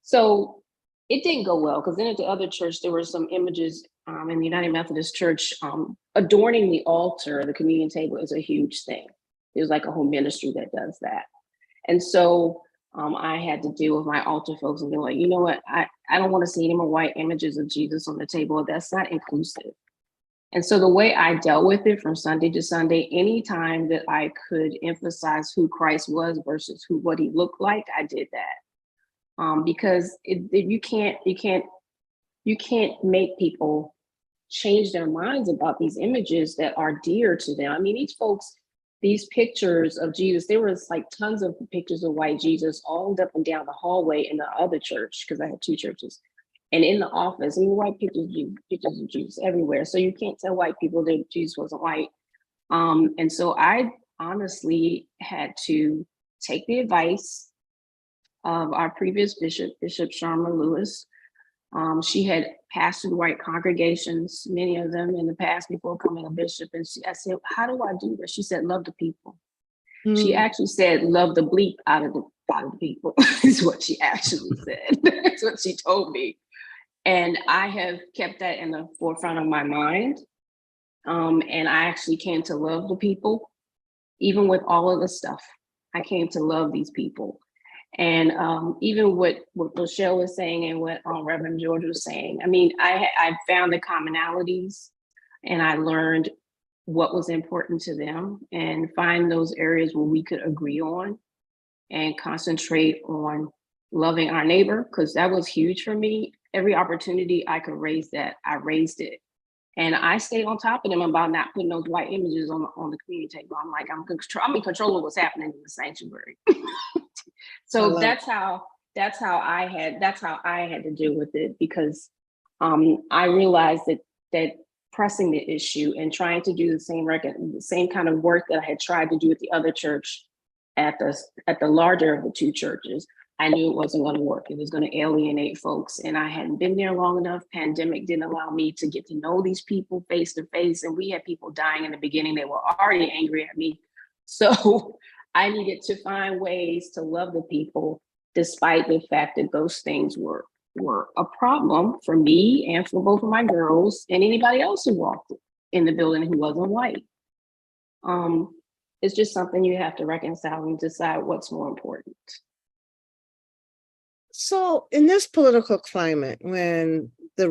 So it didn't go well, because then at the other church, there were some images in the United Methodist Church adorning the altar. The communion table is a huge thing. There's like a whole ministry that does that. And so I had to deal with my altar folks and be like, you know what? I don't want to see any more white images of Jesus on the table. That's not inclusive. And so the way I dealt with it from Sunday to Sunday, anytime that I could emphasize who Christ was versus what he looked like, I did that. Because you can't make people change their minds about these images that are dear to them. I mean, these pictures of Jesus, there was like tons of pictures of white Jesus all up and down the hallway in the other church, because I had two churches. And in the office, white pictures of Jesus everywhere. So you can't tell white people that Jesus wasn't white. And so I honestly had to take the advice of our previous bishop, Bishop Sharma Lewis. She had pastored white congregations, many of them in the past before becoming a bishop. And I said, how do I do this? She said, love the people. She actually said, love the bleep out of the people, is what she actually said. That's what she told me. And I have kept that in the forefront of my mind. And I actually came to love the people. even with all of the stuff, I came to love these people. And even what Michelle was saying and what Reverend George was saying, I mean, I found the commonalities, and I learned what was important to them, and find those areas where we could agree on and concentrate on loving our neighbor, because that was huge for me. Every opportunity I could raise that, I raised it. And I stayed on top of them about not putting those white images on the community table. I'm like, I'm in control of what's happening in the sanctuary. So that's how I had to deal with it, because I realized that pressing the issue and trying to do the same kind of work that I had tried to do at the other church, at the larger of the two churches, I knew it wasn't going to work. It was going to alienate folks, and I hadn't been there long enough. Pandemic didn't allow me to get to know these people face to face, and we had people dying in the beginning. They were already angry at me, so I needed to find ways to love the people, despite the fact that those things were a problem for me and for both of my girls and anybody else who walked in the building who wasn't white. It's just something you have to reconcile and decide what's more important. So in this political climate, when the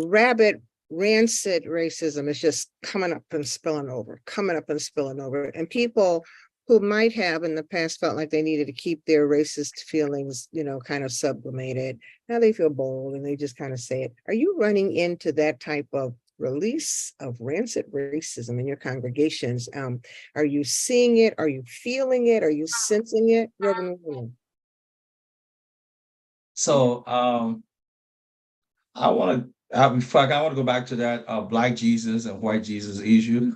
rancid racism is just coming up and spilling over, and people who might have in the past felt like they needed to keep their racist feelings, kind of sublimated, now they feel bold and they just kind of say it. Are you running into that type of release of rancid racism in your congregations? Are you seeing it? Are you feeling it? Are you sensing it, Reverend William? So I want to go back to that Black Jesus and white Jesus issue.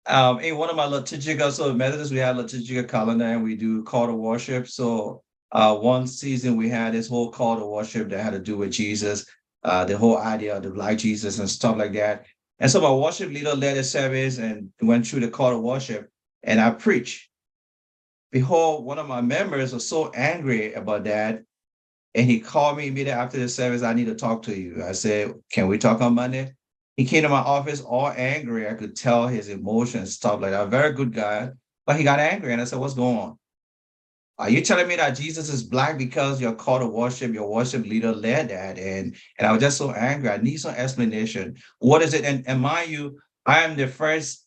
In one of my liturgical, so Methodist, we had liturgical calendar, and we do call to worship. So one season we had this whole call to worship that had to do with Jesus, the whole idea of the Black Jesus and stuff like that. And so my worship leader led a service and went through the call to worship, and I preached. Behold, one of my members was so angry about that, and he called me immediately after the service. I need to talk to you. I said, can we talk on Monday? He came to my office all angry. I could tell his emotions, stuff like that. Very good guy, but he got angry. And I said, what's going on? Are you telling me that Jesus is Black because your call to worship, your worship leader led that? And I was just so angry. I need some explanation. What is it? And mind you, I am the first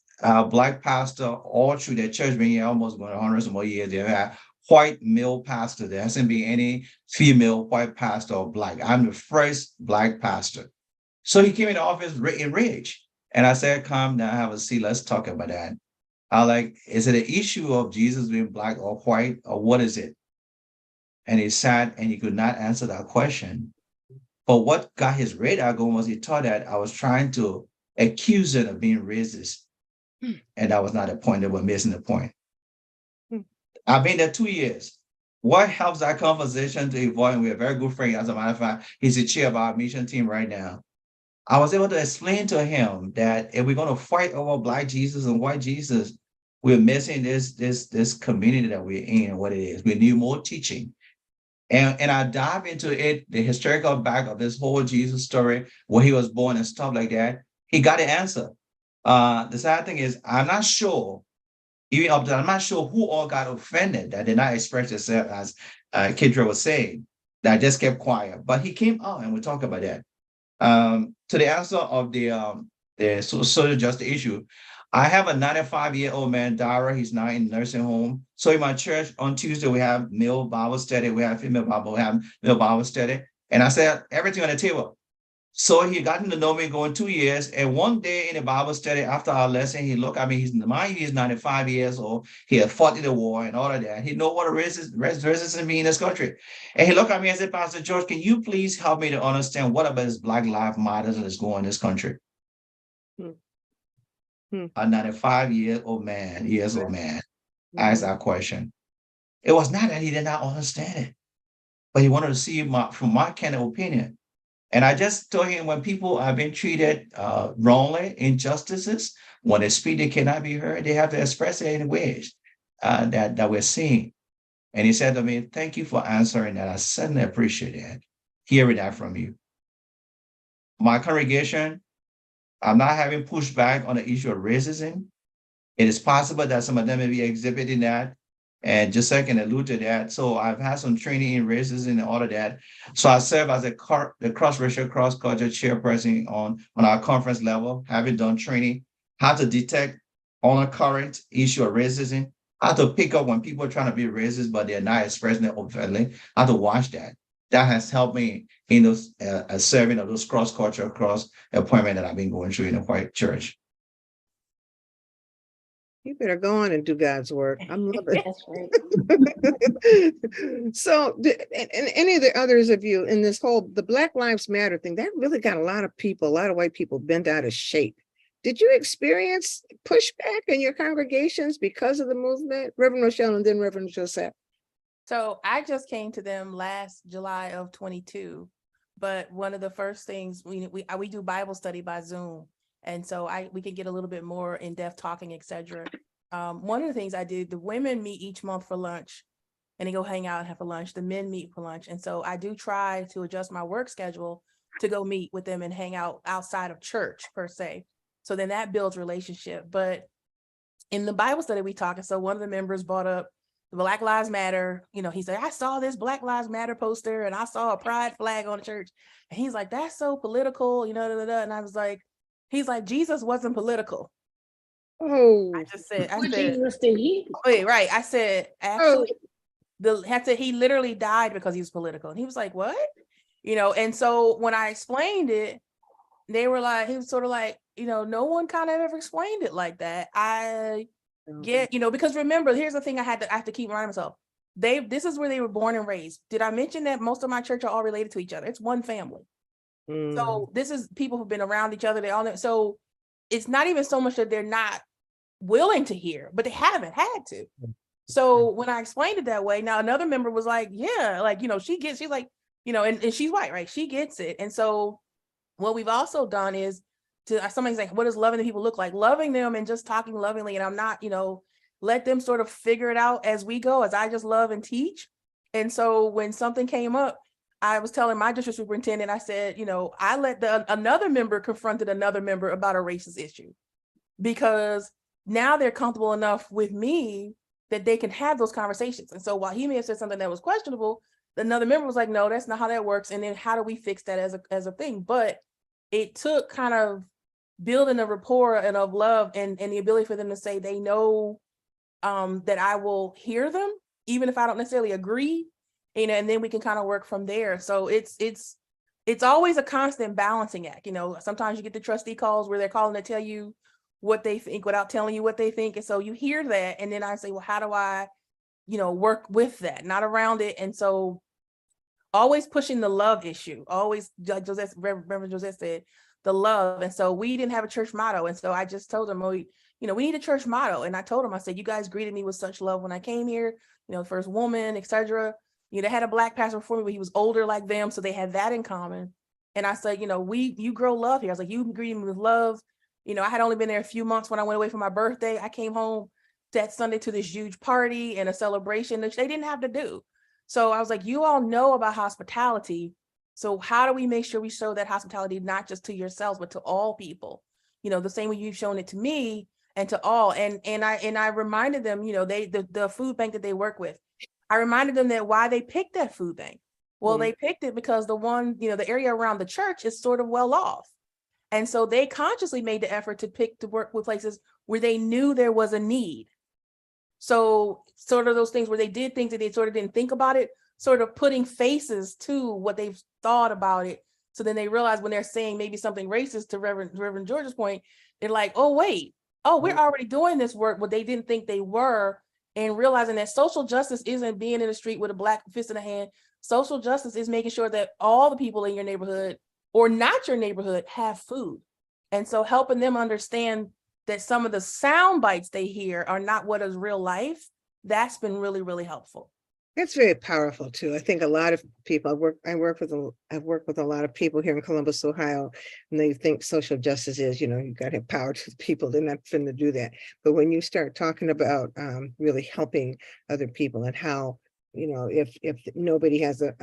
Black pastor all through the church, being here almost 100 or more years. They've had white male pastor. There hasn't been any female white pastor or Black. I'm the first Black pastor. So he came in the office enraged. And I said, calm down, have a seat. Let's talk about that. I like, is it an issue of Jesus being Black or white, or what is it? And he sat and he could not answer that question. But what got his radar going was he thought that I was trying to accuse him of being racist. And that was not the point. They were missing the point. I've been there 2 years. What helps that conversation to evolve? And we're very good friends. As a matter of fact, he's the chair of our mission team right now. I was able to explain to him that if we're going to fight over Black Jesus and white Jesus, we're missing this community that we're in and what it is. We need more teaching. And I dive into it, the historical back of this whole Jesus story, where he was born and stuff like that. He got the answer. The sad thing is, I'm not sure, even up to I'm not sure who all got offended that did not express themselves, as Kendra was saying, that just kept quiet. But he came out and we talk about that. To the answer of the social justice issue, I have a 95-year-old man, Dara. He's now in nursing home. So in my church on Tuesday, we have male Bible study, we have female Bible, we have male Bible study. And I said, everything on the table. So he gotten to know me going 2 years. And one day in the Bible study, after our lesson, he looked at me. He's 95 years old. He had fought in the war and all of that. He know what racism means in this country. And he looked at me and said, Pastor George, can you please help me to understand what about this Black Lives Matter that is going on in this country? A 95-year-old man asked that question. It was not that he did not understand it, but he wanted to see from my kind of opinion. And I just told him, when people have been treated wrongly, injustices, when they speak, they cannot be heard, they have to express it in ways that we're seeing. And he said to me, thank you for answering that. I certainly appreciate it, hearing that from you. My congregation, I'm not having pushback on the issue of racism. It is possible that some of them may be exhibiting that. And just so I can allude to that. So I've had some training in racism and all of that. So I serve as the cross-racial, cross-cultural chairperson on our conference level, having done training, how to detect on a current issue of racism, how to pick up when people are trying to be racist, but they're not expressing it openly, how to watch that. That has helped me in those serving of those cross-cultural, cross-appointment that I've been going through in the white church. You better go on and do God's work. I'm loving That's right. it. So, and any of the others of you in this whole, the Black Lives Matter thing, that really got a lot of people, a lot of white people bent out of shape. Did you experience pushback in your congregations because of the movement? Reverend Rochelle and then Reverend Joseph. So I just came to them last July of 22, but one of the first things we do Bible study by Zoom. And so we can get a little bit more in-depth talking, etc. One of the things I did, the women meet each month for lunch and they go hang out and have a lunch. The men meet for lunch. And so I do try to adjust my work schedule to go meet with them and hang out outside of church per se. So then that builds relationship. But in the Bible study we talk, and so one of the members brought up the Black Lives Matter. You know, he said, I saw this Black Lives Matter poster and I saw a pride flag on the church. And he's like, that's so political, you know, da, da, da. And I was like, he's like, Jesus wasn't political. Oh, I said, Jesus did he? wait, right. I said, actually, he literally died because he was political. And he was like, what? You know, and so when I explained it, they were like, he was sort of like, you know, no one kind of ever explained it like that. I get, you know, because remember, here's the thing I have to keep reminding myself. This is where they were born and raised. Did I mention that most of my church are all related to each other? It's one family. So this is people who've been around each other. They all know. So it's not even so much that they're not willing to hear, but they haven't had to. So when I explained it that way, now another member was like, yeah, like, you know, she's like, you know, and she's white, right? She gets it. And so what we've also done is somebody's like, what does loving the people look like? Loving them and just talking lovingly. And I'm not, you know, let them sort of figure it out as we go, as I just love and teach. And so when something came up, I was telling my district superintendent, I said, you know, I let another member confronted another member about a racist issue, because now they're comfortable enough with me that they can have those conversations. And so while he may have said something that was questionable, another member was like, no, that's not how that works. And then how do we fix that as a thing? But it took kind of building a rapport and of love and the ability for them to say they know that I will hear them, even if I don't necessarily agree, you know, and then we can kind of work from there. So it's always a constant balancing act. You know, sometimes you get the trustee calls where they're calling to tell you what they think without telling you what they think. And so you hear that. And then I say, well, how do I, you know, work with that, not around it? And so always pushing the love issue, always, like Reverend Joseph said, the love. And so we didn't have a church motto. And so I just told them, we need a church motto. And I told them, I said, you guys greeted me with such love when I came here, you know, first woman, etc. You know, they had a Black pastor before me, but he was older like them. So they had that in common. And I said, you know, you grow love here. I was like, you greeted me with love. You know, I had only been there a few months when I went away for my birthday. I came home that Sunday to this huge party and a celebration that they didn't have to do. So I was like, you all know about hospitality. So how do we make sure we show that hospitality, not just to yourselves, but to all people? You know, the same way you've shown it to me and to all. And I reminded them, you know, the food bank that they work with, I reminded them that why they picked that food bank. Well, they picked it because the one, you know, the area around the church is sort of well off. And so they consciously made the effort to work with places where they knew there was a need. So sort of those things where they did things that they sort of didn't think about it, sort of putting faces to what they've thought about it. So then they realize when they're saying maybe something racist, to Reverend George's point, they're like, oh, wait, we're already doing this work, but they didn't think they were. And realizing that social justice isn't being in the street with a Black fist in the hand. Social justice is making sure that all the people in your neighborhood or not your neighborhood have food. And so helping them understand that some of the sound bites they hear are not what is real life, that's been really, really helpful. That's very powerful too. I think a lot of people, I've worked with a lot of people here in Columbus, Ohio, and they think social justice is, you know, you got to have power to the people. They're not finna do that. But when you start talking about really helping other people and how if nobody has a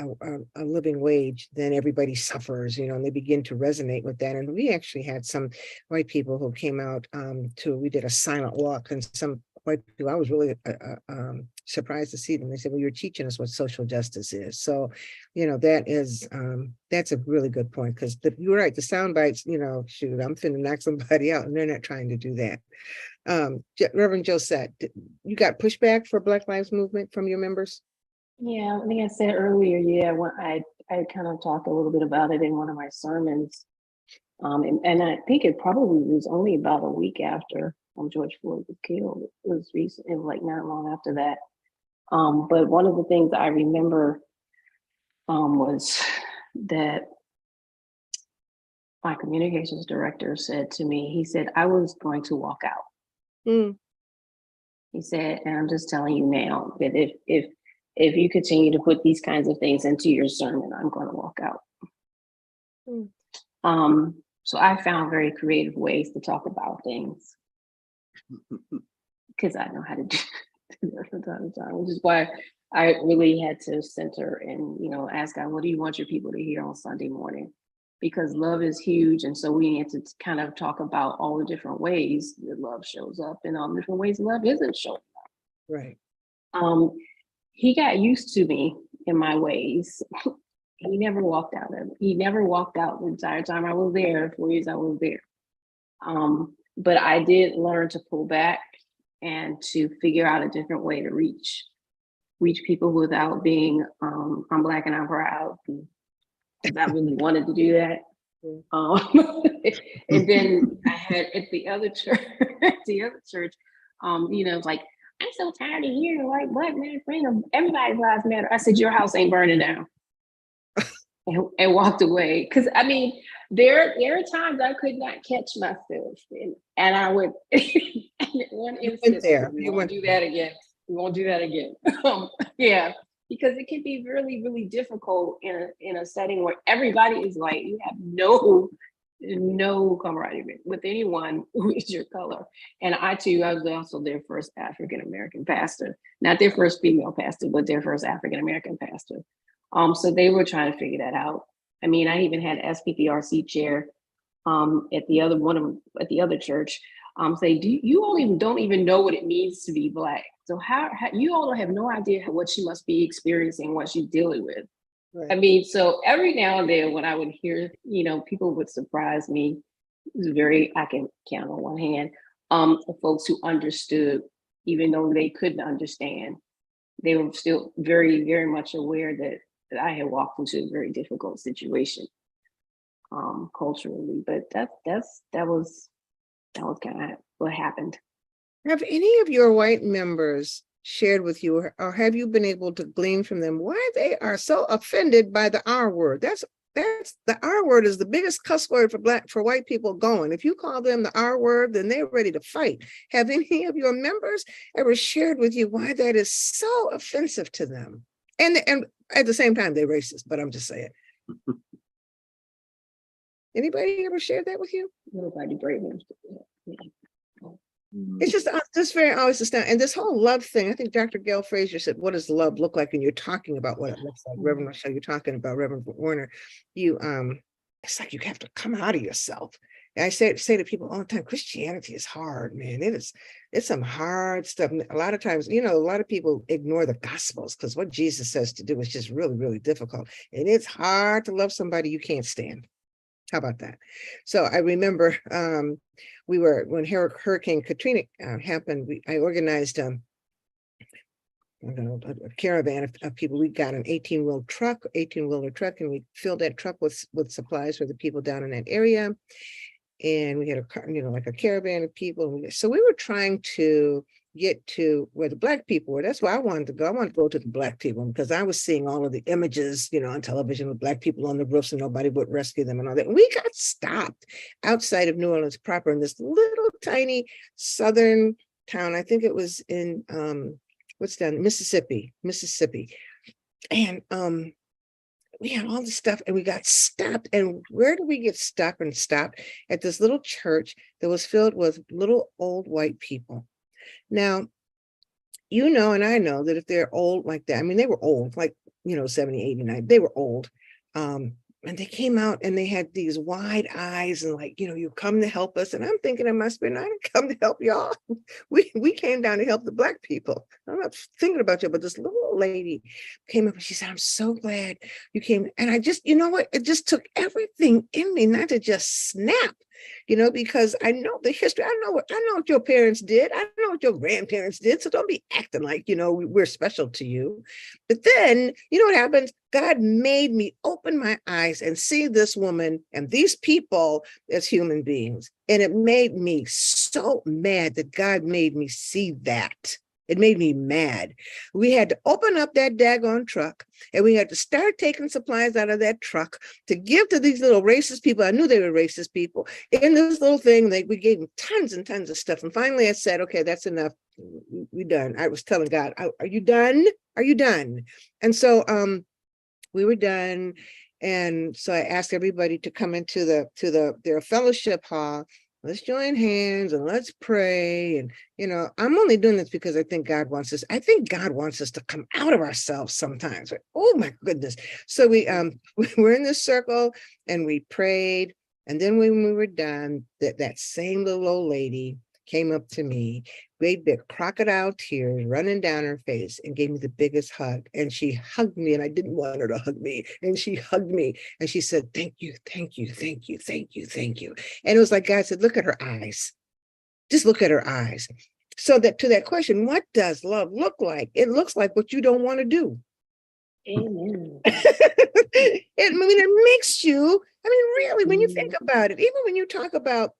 living wage, then everybody suffers, and they begin to resonate with that. And we actually had some white people who came out we did a silent walk, and some white people, I was really surprised to see them. They said, well, you're teaching us what social justice is. So, that's a really good point, because you're right, the sound bites, shoot, I'm finna knock somebody out, and they're not trying to do that. Reverend Josette, you got pushback for Black Lives Movement from your members? Yeah, I think I said earlier, when I kind of talked a little bit about it in one of my sermons. And I think it probably was only about a week after George Floyd was killed. It was recent, it was like not long after that. But one of the things I remember was that my communications director said to me, he said, I was going to walk out. Mm. He said, and I'm just telling you now that if you continue to put these kinds of things into your sermon, I'm going to walk out. Mm. So I found very creative ways to talk about things, because I know how to do that from time to time, which is why I really had to center and, ask God, what do you want your people to hear on Sunday morning? Because love is huge. And so we need to kind of talk about all the different ways that love shows up and all the different ways love isn't showing up. Right. He got used to me in my ways. He never walked out. He never walked out the entire time I was there, 4 years I was there. But I did learn to pull back and to figure out a different way to reach people without being, I'm Black and I'm proud. I really wanted to do that. And then I had at the other church, like, I'm so tired of hearing like Black man friend, everybody's lives matter. I said, your house ain't burning down. and walked away. Because I mean, there are times I could not catch myself, and I would. One instance, we won't do that again. We won't do that again. Yeah, because it can be really, really difficult in a setting where everybody is like, you have no camaraderie with anyone who is your color. And I was also their first African-American pastor, not their first female pastor, but their first African-American pastor. So they were trying to figure that out. I mean, I even had SPPRC chair at the other church say, you all don't even know what it means to be Black. So how you all have no idea what she must be experiencing, what she's dealing with. Right. I mean, so every now and then when I would hear, people would surprise me. It was I can count on one hand, the folks who understood, even though they couldn't understand. They were still very, very much aware that I had walked into a very difficult situation culturally. But that was kind of what happened. Have any of your white members shared with you, or have you been able to glean from them why they are so offended by the R word? That's the R word is the biggest cuss word for white people going. If you call them the R word, then they're ready to fight. Have any of your members ever shared with you why that is so offensive to them? And at the same time, they're racist, but I'm just saying. Anybody ever shared that with you? Nobody brave enough to do that. It's just very always astounding. And this whole love thing, I think Dr. Gail Frazier said, what does love look like? And you're talking about what it looks like. Reverend Rochelle, you're talking about Reverend Warner. It's like you have to come out of yourself. And I say to people all the time, Christianity is hard, man. It's some hard stuff. A lot of times, a lot of people ignore the Gospels because what Jesus says to do is just really, really difficult. And it's hard to love somebody you can't stand. How about that? So I remember when Hurricane Katrina happened, I organized a caravan of people. We got an 18-wheeler truck, and we filled that truck with supplies for the people down in that area. And we had a caravan of people. So we were trying to get to where the Black people were. That's where I wanted to go. I wanted to go to the Black people because I was seeing all of the images, on television with Black people on the roofs and nobody would rescue them and all that. And we got stopped outside of New Orleans proper in this little tiny southern town. I think it was in Mississippi. And we had all this stuff and we got stopped. And where did we get stuck and stopped? At this little church that was filled with little old white people. Now, you know, and I know that if they're old like that, I mean, they were old, like, 70, 89, they were old. And they came out and they had these wide eyes and like, you come to help us. And I'm thinking in my spirit, I didn't come to help y'all. We came down to help the Black people. I'm not thinking about you, but this little lady came up and she said, I'm so glad you came. And I just, you know what? It just took everything in me not to just snap, because I know the history. I know what your parents did. I know what your grandparents did. So don't be acting like, we're special to you. But then, what happens? God made me open my eyes and see this woman and these people as human beings. And it made me so mad that God made me see that. It made me mad. We had to open up that daggone truck and we had to start taking supplies out of that truck to give to these little racist people. I knew they were racist people. In this little thing, we gave them tons and tons of stuff. And finally I said, okay, that's enough. We're done. I was telling God, are you done? Are you done? And so we were done. And so I asked everybody to come into their fellowship hall. Let's join hands and let's pray. And, I'm only doing this because I think God wants us. I think God wants us to come out of ourselves sometimes. Oh my goodness. So we were in this circle and we prayed. And then when we were done, that same little old lady came up to me, great big crocodile tears running down her face, and gave me the biggest hug. And she hugged me, and I didn't want her to hug me. And she hugged me and she said, thank you, thank you, thank you, thank you, thank you. And it was like God said, look at her eyes. Just look at her eyes. So that to that question, what does love look like? It looks like what you don't want to do. Amen. It makes you, really, when you think about it, even when you talk about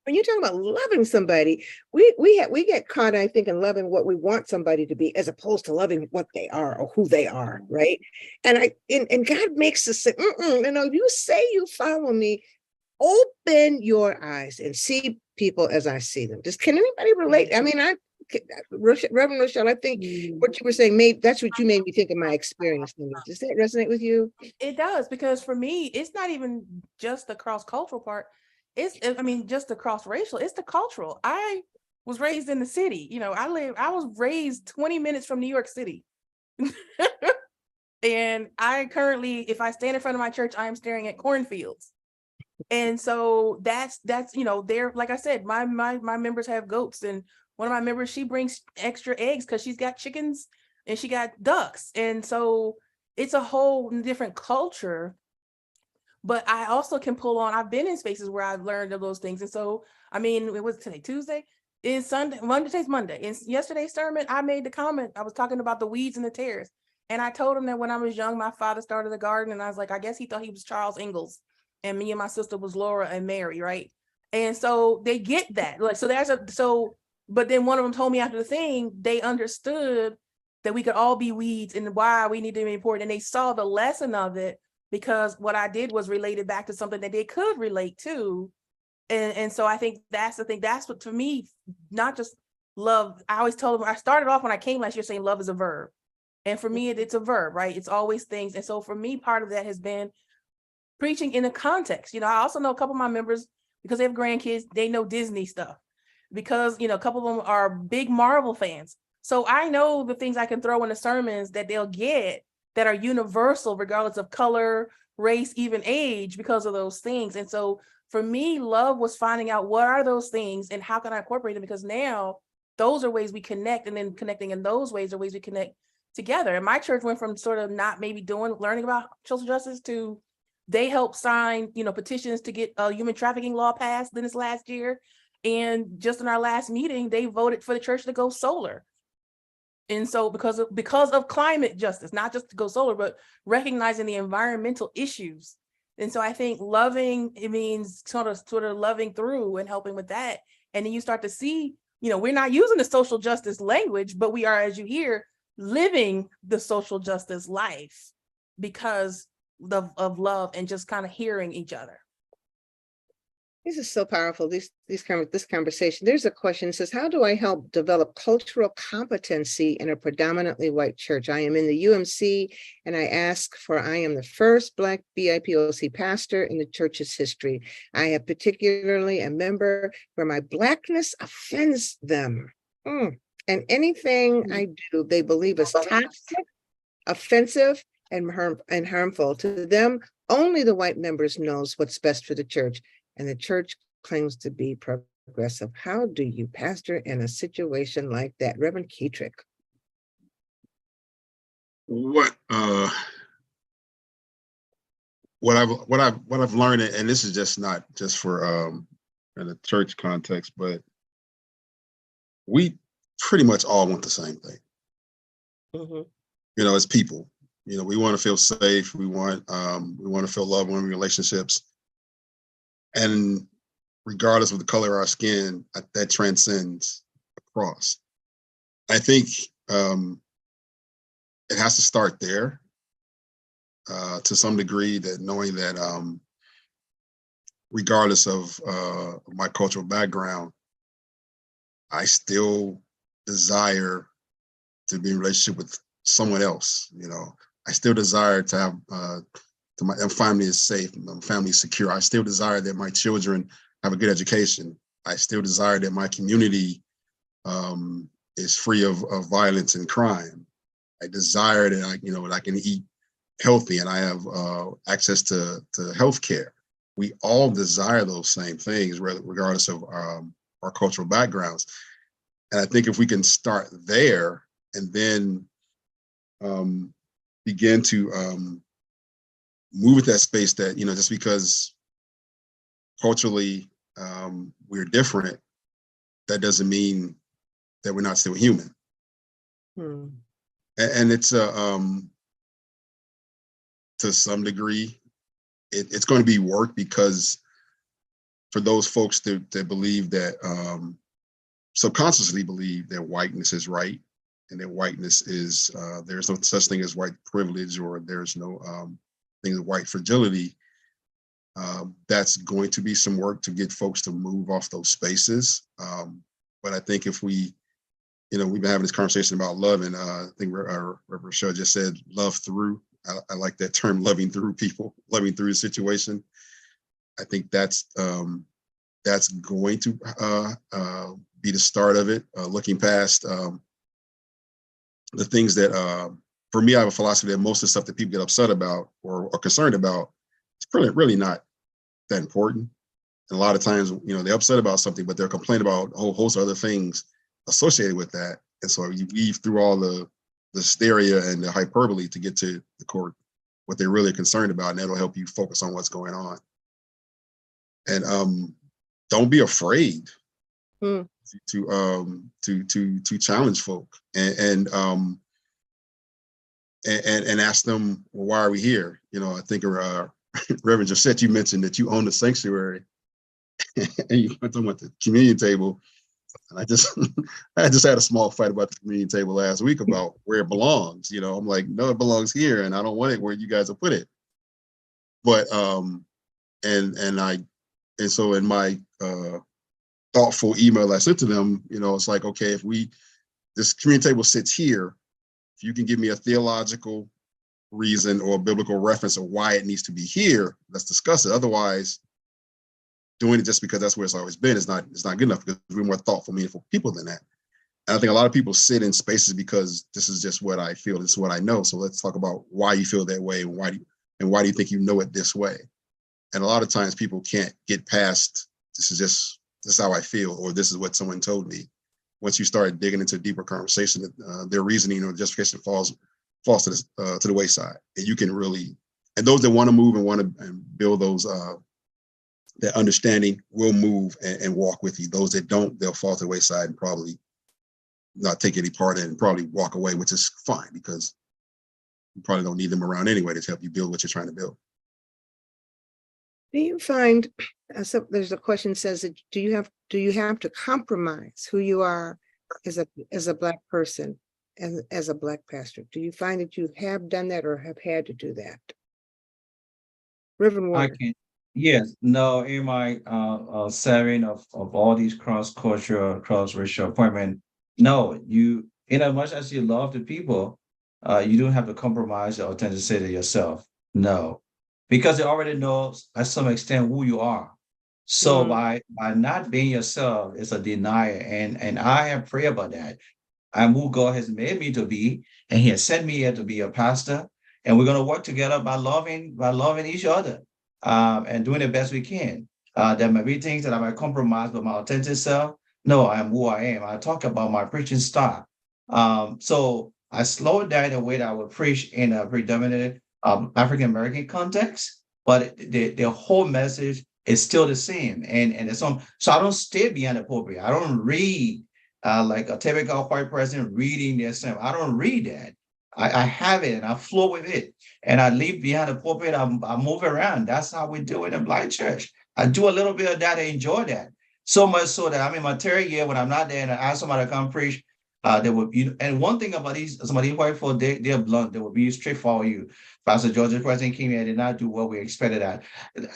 loving somebody, we get caught, I think, in loving what we want somebody to be, as opposed to loving what they are or who they are, right? And God makes us say, you say you follow me, open your eyes and see people as I see them. Can anybody relate? Reverend Rochelle, I think what you were saying, that's what you made me think of my experience. Does that resonate with you? It does, because for me, it's not even just the cross-cultural part. Just the cross-racial, it's the cultural. I was raised in the city. I was raised 20 minutes from New York City. And I currently, if I stand in front of my church, I am staring at cornfields. And so that's they're, like I said, my members have goats, and one of my members, she brings extra eggs because she's got chickens and she got ducks. And so it's a whole different culture. But I also can pull on, I've been in spaces where I've learned of those things. And so, it was today, Tuesday, it's Sunday, today's Monday. In yesterday's sermon, I made the comment, I was talking about the weeds and the tares. And I told him that when I was young, my father started a garden, and I was like, I guess he thought he was Charles Ingalls, and me and my sister was Laura and Mary, right? And so they get that. But then one of them told me after the thing, they understood that we could all be weeds and why we need to be important. And they saw the lesson of it, because what I did was related back to something that they could relate to. And so I think that's the thing. That's what, for me, not just love. I always told them, I started off when I came last year saying love is a verb. And for me, it's a verb, right? It's always things. And so for me, part of that has been preaching in a context. I also know a couple of my members, because they have grandkids, they know Disney stuff, because, a couple of them are big Marvel fans. So I know the things I can throw in the sermons that they'll get that are universal, regardless of color, race, even age, because of those things. And so for me, love was finding out what are those things and how can I incorporate them, because now those are ways we connect, and then connecting in those ways are ways we connect together. And my church went from sort of not maybe learning about social justice to they helped sign, petitions to get a human trafficking law passed this last year. And just in our last meeting, they voted for the church to go solar. And so because of climate justice, not just to go solar, but recognizing the environmental issues. And so I think loving, it means sort of loving through and helping with that. And then you start to see, we're not using the social justice language, but we are, as you hear, living the social justice life because of love and just kind of hearing each other. This is so powerful, this conversation. There's a question that says, how do I help develop cultural competency in a predominantly white church? I am in the UMC, and I am the first Black BIPOC pastor in the church's history. I am particularly a member where my Blackness offends them. And anything I do, they believe is toxic, offensive, and harmful. To them, only the white members knows what's best for the church, and the church claims to be progressive. How do you pastor in a situation like that? Reverend Keetrick. What I've learned, and this is just not just for in a church context, but we pretty much all want the same thing. Mhm. You know, as people, you know, we want to feel safe. We want to feel loved in relationships, and regardless of the color of our skin, that transcends across. I think it has to start there to some degree, that knowing that regardless of my cultural background, I still desire to be in a relationship with someone else. You know, I still desire to have my family is safe, my family is secure. I still desire that my children have a good education. I still desire that my community is free of violence and crime. I desire that I can eat healthy and I have access to health care. We all desire those same things, regardless of our cultural backgrounds. And I think if we can start there and then begin to move at that space, that, you know, just because culturally we're different, that doesn't mean that we're not still human. Hmm. And it's to some degree, it's going to be work, because for those folks that believe that subconsciously believe that whiteness is right, and that whiteness is there's no such thing as white privilege, or there's no thing of white fragility, that's going to be some work to get folks to move off those spaces. But I think if we, you know, we've been having this conversation about love, and I think Reverend Rochelle just said love through. I like that term, loving through people, loving through a situation. I think that's going to be the start of it. Looking past the things that, for me, I have a philosophy that most of the stuff that people get upset about or are concerned about, it's really not that important. And a lot of times, you know, they're upset about something, but they're complaining about a whole host of other things associated with that. And so you weave through all the hysteria and the hyperbole to get to the core, what they're really concerned about, and that'll help you focus on what's going on. And don't be afraid to challenge folk and ask them, well, why are we here? You know, I think Reverend Josette, you mentioned that you own the sanctuary, and you went talking about the communion table. And I just had a small fight about the communion table last week about where it belongs. You know, I'm like, no, it belongs here, and I don't want it where you guys have put it. But so in my thoughtful email I sent to them, you know, it's like, okay, if this communion table sits here, if you can give me a theological reason or a biblical reference of why it needs to be here, let's discuss it. Otherwise, doing it just because that's where it's always been is not good enough, because we're more thoughtful, meaningful people than that. And I think a lot of people sit in spaces because this is just what I feel, this is what I know. So let's talk about why you feel that way, and why do you think you know it this way? And a lot of times people can't get past, this is how I feel, or this is what someone told me. Once you start digging into a deeper conversation, their reasoning or justification falls to the wayside. And you can really, and those that want to move and want to build those that understanding will move and walk with you. Those that don't, they'll fall to the wayside and probably not take any part in it and probably walk away, which is fine, because you probably don't need them around anyway to help you build what you're trying to build. Do you find, so there's a question says, that do you have to compromise who you are as a Black person and as a Black pastor? Do you find that you have done that or have had to do that? Reverend Warner. Yes, no, in my serving of all these cross-cultural, cross-racial appointment, no, you, in as much as you love the people, you don't have to compromise your authenticity yourself. No, because they already know at some extent who you are. So by not being yourself, it's a denial, and I have prayed about that. I'm who God has made me to be, and He has sent me here to be a pastor. And we're going to work together by loving each other, and doing the best we can. There may be things that I might compromise with my authentic self. No, I am who I am. I talk about my preaching style. So I slowed down the way that I would preach in a predominantly African American context, but the whole message is still the same. And it's so I don't stay behind the pulpit. I don't read like a typical white person reading their sermon. I don't read that. I have it and I flow with it. And I leave behind the pulpit. I move around. That's how we do it in Black church. I do a little bit of that. I enjoy that. So much so that I'm in my third year when I'm not there and I ask somebody to come preach. They will, and one thing about some of these white folk, they're blunt. They will be straightforward. You, Pastor George's president came here, did not do what we expected. That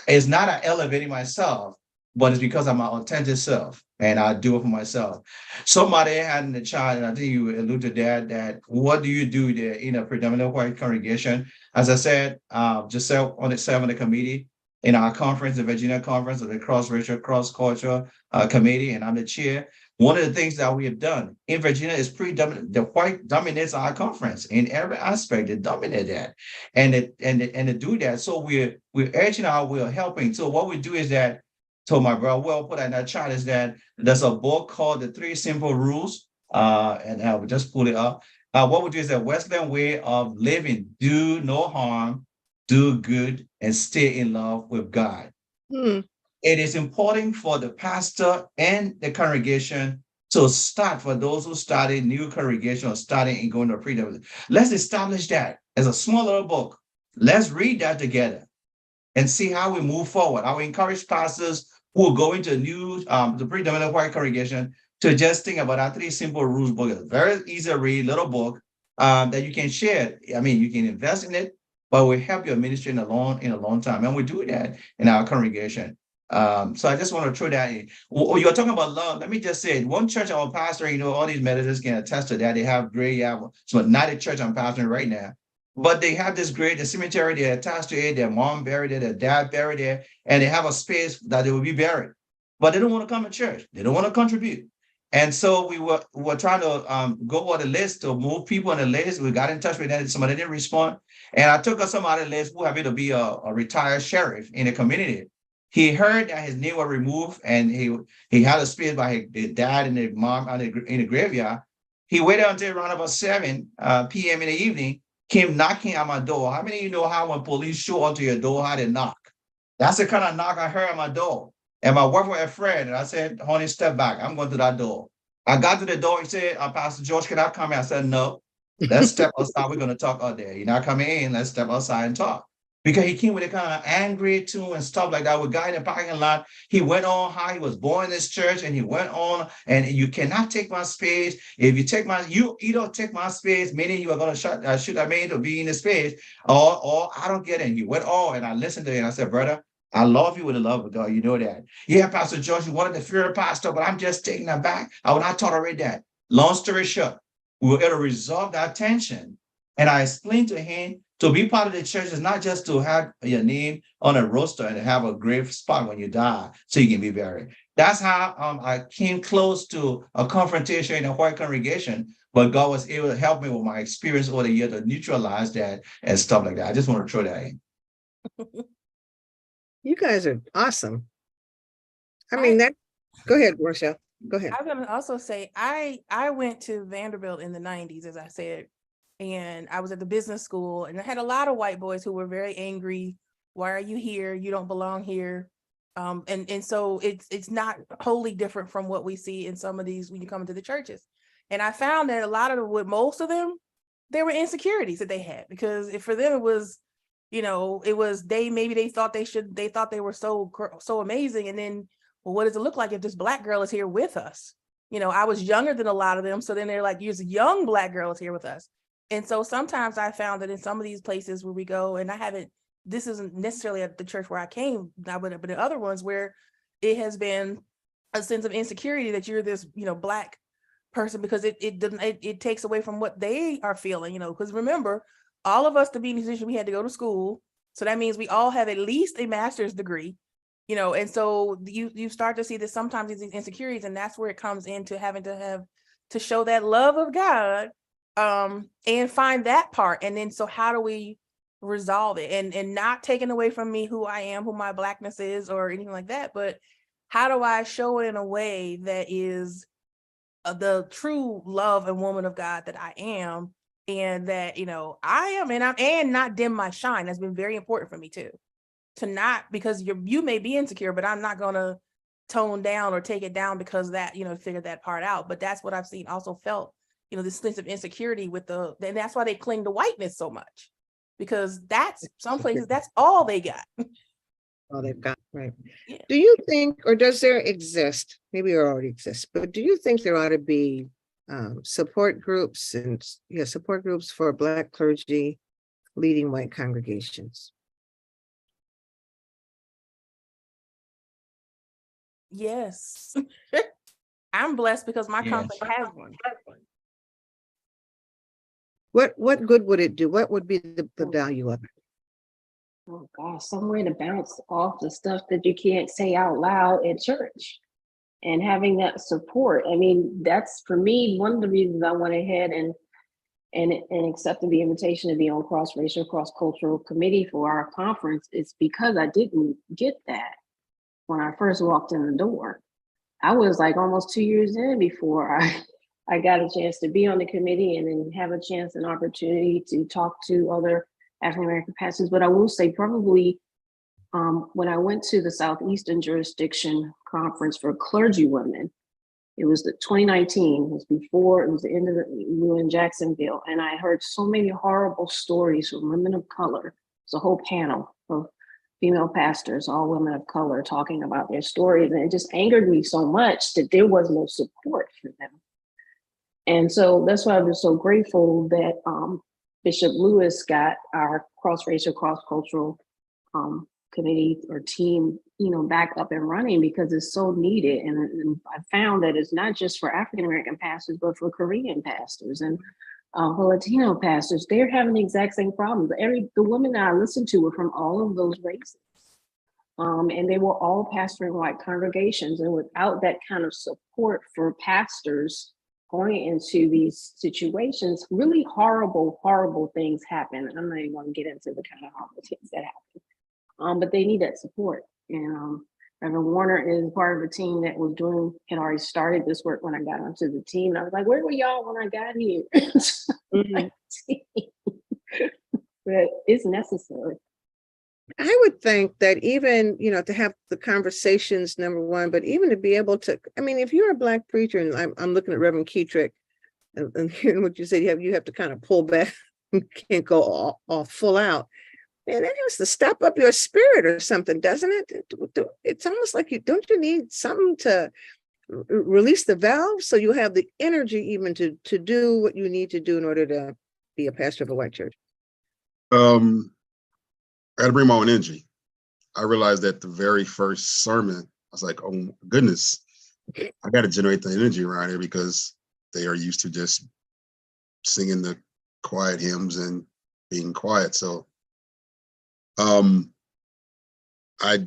it's not an elevating myself, but it's because I'm my authentic self and I do it for myself. Somebody had in the chat, and I think you alluded to that what do you do there in a predominant white congregation? As I said, just on the 7th committee in our conference, the Virginia conference of the cross-racial, cross-cultural committee, and I'm the chair. One of the things that we have done in Virginia is predominant. The white dominates our conference in every aspect. They dominate that, and to do that. So we're urging out, we're helping. So what we do is that. So my brother Will put in that chart is that there's a book called The 3 Simple Rules, and I will just pull it up. What we do is a Western way of living: do no harm, do good, and stay in love with God. It is important for the pastor and the congregation to start, for those who started new congregation or starting and going to freedom. Let's establish that as a small little book. Let's read that together and see how we move forward. I would encourage pastors who are going to new, the predominant white congregation to just think about our 3 Simple Rules book. It's a very easy to read little book that you can share. I mean, you can invest in it, but will help your ministry in a long time. And we do that in our congregation. So I just want to throw that in. You're talking about love. Let me just say, one church I'm pastoring, all these Methodists can attest to that. They have great, so not a church I'm pastoring right now, but they have this great, the cemetery, they're attached to it, their mom buried there, their dad buried there, and they have a space that they will be buried. But they don't want to come to church. They don't want to contribute. And so we were trying to go on the list to move people on the list. We got in touch with them. Somebody didn't respond. And I took some out of the list who happened to be a retired sheriff in the community. He heard that his name was removed and he had a space by his dad and his mom in the graveyard. He waited until around about 7 p.m. in the evening, came knocking at my door. How many of you know how when police show onto your door, how they knock? That's the kind of knock I heard at my door. And my wife was afraid. And I said, honey, step back. I'm going to that door. I got to the door. He said, Pastor George, can I come in? I said, no. Let's step outside. We're going to talk out there. You're not coming in. Let's step outside and talk. Because he came with a kind of angry tune and stuff like that. With a guy in the parking lot, he went on how he was born in this church, and he went on, and you cannot take my space. If you take you don't take my space, meaning you are going to shoot a man to be in the space, or I don't get it. And he went on, and I listened to him, and I said, brother, I love you with the love of God. You know that. Yeah, Pastor George, you wanted to fear a pastor, but I'm just taking that back. I will not tolerate that. Long story short, we were able to resolve that tension. And I explained to him, to be part of the church is not just to have your name on a roster and have a grave spot when you die so you can be buried. That's how I came close to a confrontation in a white congregation, but God was able to help me with my experience over the year to neutralize that and stuff like that. I just want to throw that in. You guys are awesome. I mean, go ahead, Rochelle. Go ahead. I was going to also say, I went to Vanderbilt in the 90s, as I said, and I was at the business school, and I had a lot of white boys who were very angry. Why are you here? You don't belong here. And so it's not wholly different from what we see in some of these when you come into the churches. And I found that a lot of with most of them, there were insecurities that they had, because if for them it was, it was they thought they were so amazing, and then, well, what does it look like if this Black girl is here with us? I was younger than a lot of them, so then they're like, "Here's a young Black girl is here with us." And so sometimes I found that in some of these places where we go, and this isn't necessarily at the church where I came, but in other ones where it has been a sense of insecurity that you're this, Black person, because it takes away from what they are feeling, because remember, all of us to be in a position, we had to go to school. So that means we all have at least a master's degree, and so you start to see that sometimes these insecurities, and that's where it comes into having to have to show that love of God, and find that part. And then, so how do we resolve it, and not taking away from me who I am, who my Blackness is, or anything like that, but how do I show it in a way that is the true love and woman of God that I am, and that, I am, and not dim my shine. That's been very important for me too, to not, because you may be insecure, but I'm not gonna tone down or take it down because that, figure that part out. But that's what I've seen, also felt, this sense of insecurity with and that's why they cling to whiteness so much, because that's some places, that's all they got. All they've got, right? Yeah. Do you think, or does there exist, maybe it already exists, but do you think there ought to be support groups for Black clergy leading white congregations? Yes. I'm blessed because my Yes. conference has one. What good would it do? What would be the value of it? Oh gosh, somewhere to bounce off the stuff that you can't say out loud at church, and having that support. I mean, that's, for me, one of the reasons I went ahead and accepted the invitation to be on cross-racial, cross-cultural committee for our conference. Is because I didn't get that when I first walked in the door. I was like almost 2 years in before I got a chance to be on the committee and then have a chance and opportunity to talk to other African-American pastors. But I will say, probably when I went to the Southeastern Jurisdiction Conference for clergy women, it was the 2019, it was the end of we were in Jacksonville, and I heard so many horrible stories from women of color. It's a whole panel of female pastors, all women of color, talking about their stories. And it just angered me so much that there was no support for them. And so that's why I was so grateful that Bishop Lewis got our cross-racial, cross-cultural committee or team, back up and running, because it's so needed. And I found that it's not just for African-American pastors, but for Korean pastors and for Latino pastors. They're having the exact same problems. The women that I listened to were from all of those races. And they were all pastoring white congregations. And without that kind of support for pastors going into these situations, really horrible, horrible things happen. I'm not even going to get into the kind of horrible things that happen. But they need that support. And Reverend Warner is part of a team that had already started this work when I got onto the team. And I was like, where were y'all when I got here? But it's necessary. I would think that even, to have the conversations, number one, but even to be able to, if you're a Black preacher, and I'm looking at Reverend Keetrick and hearing what you said, you have to kind of pull back, you can't go all full out. And that has to step up your spirit or something, doesn't it? It's almost like don't you need something to release the valve so you have the energy even to do what you need to do in order to be a pastor of a white church? I had to bring my own energy. I realized that the very first sermon, I was like, oh my goodness, I got to generate the energy around here, because they are used to just singing the quiet hymns and being quiet. So I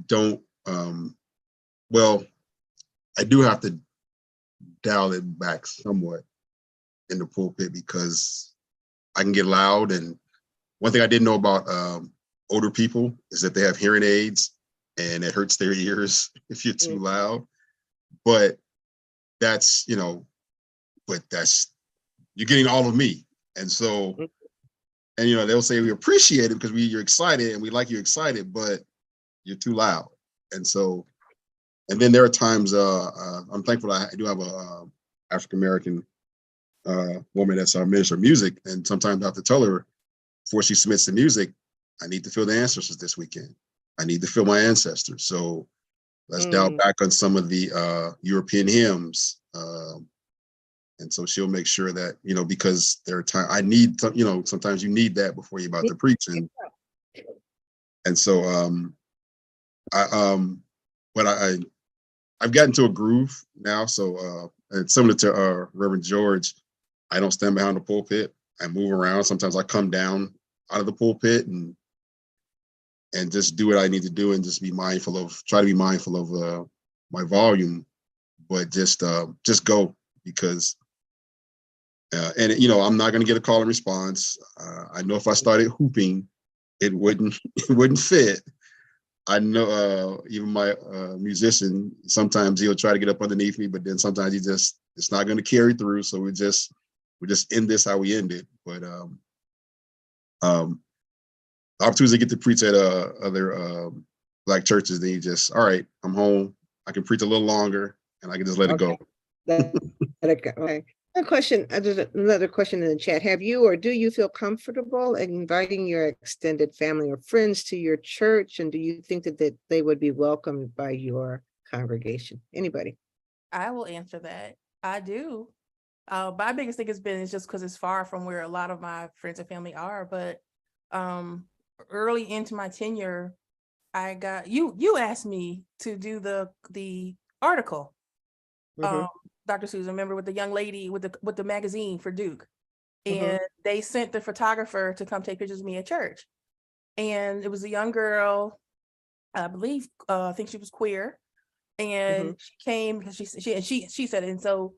don't, I do have to dial it back somewhat in the pulpit, because I can get loud. And one thing I didn't know about older people is that they have hearing aids, and it hurts their ears if you're too loud. But that's, you're getting all of me. And so, and they'll say we appreciate it because you're excited and we like you excited, but you're too loud. And so, and then there are times I'm thankful I do have a African-American woman that's our minister of music. And sometimes I have to tell her before she submits the music, I need to feel the ancestors this weekend. I need to feel my ancestors. So let's dial back on some of the European hymns. And so she'll make sure that, because there are times I need, sometimes you need that before you're about to preach. And so I've gotten to a groove now. So and similar to Reverend George, I don't stand behind the pulpit. I move around. Sometimes I come down out of the pulpit and just do what I need to do, and just try to be mindful of my volume, but just go, because And I'm not going to get a call and response. I know if I started hooping, it wouldn't fit. I know even my musician, sometimes he'll try to get up underneath me, but then sometimes it's not going to carry through. So we just end this how we end it. But opportunity to get to preach at other Black churches, then you just, all right, I'm home. I can preach a little longer and I can just let it go. Okay. Another question in the chat. Have you or do you feel comfortable inviting your extended family or friends to your church? And do you think that they would be welcomed by your congregation? Anybody? I will answer that. I do. My biggest thing is just because it's far from where a lot of my friends and family are. But early into my tenure, I got you asked me to do the article. Dr. Susan, remember, with the young lady with the magazine for Duke, and they sent the photographer to come take pictures of me at church, and it was a young girl, I believe, I think she was queer, and she came because she said it, and so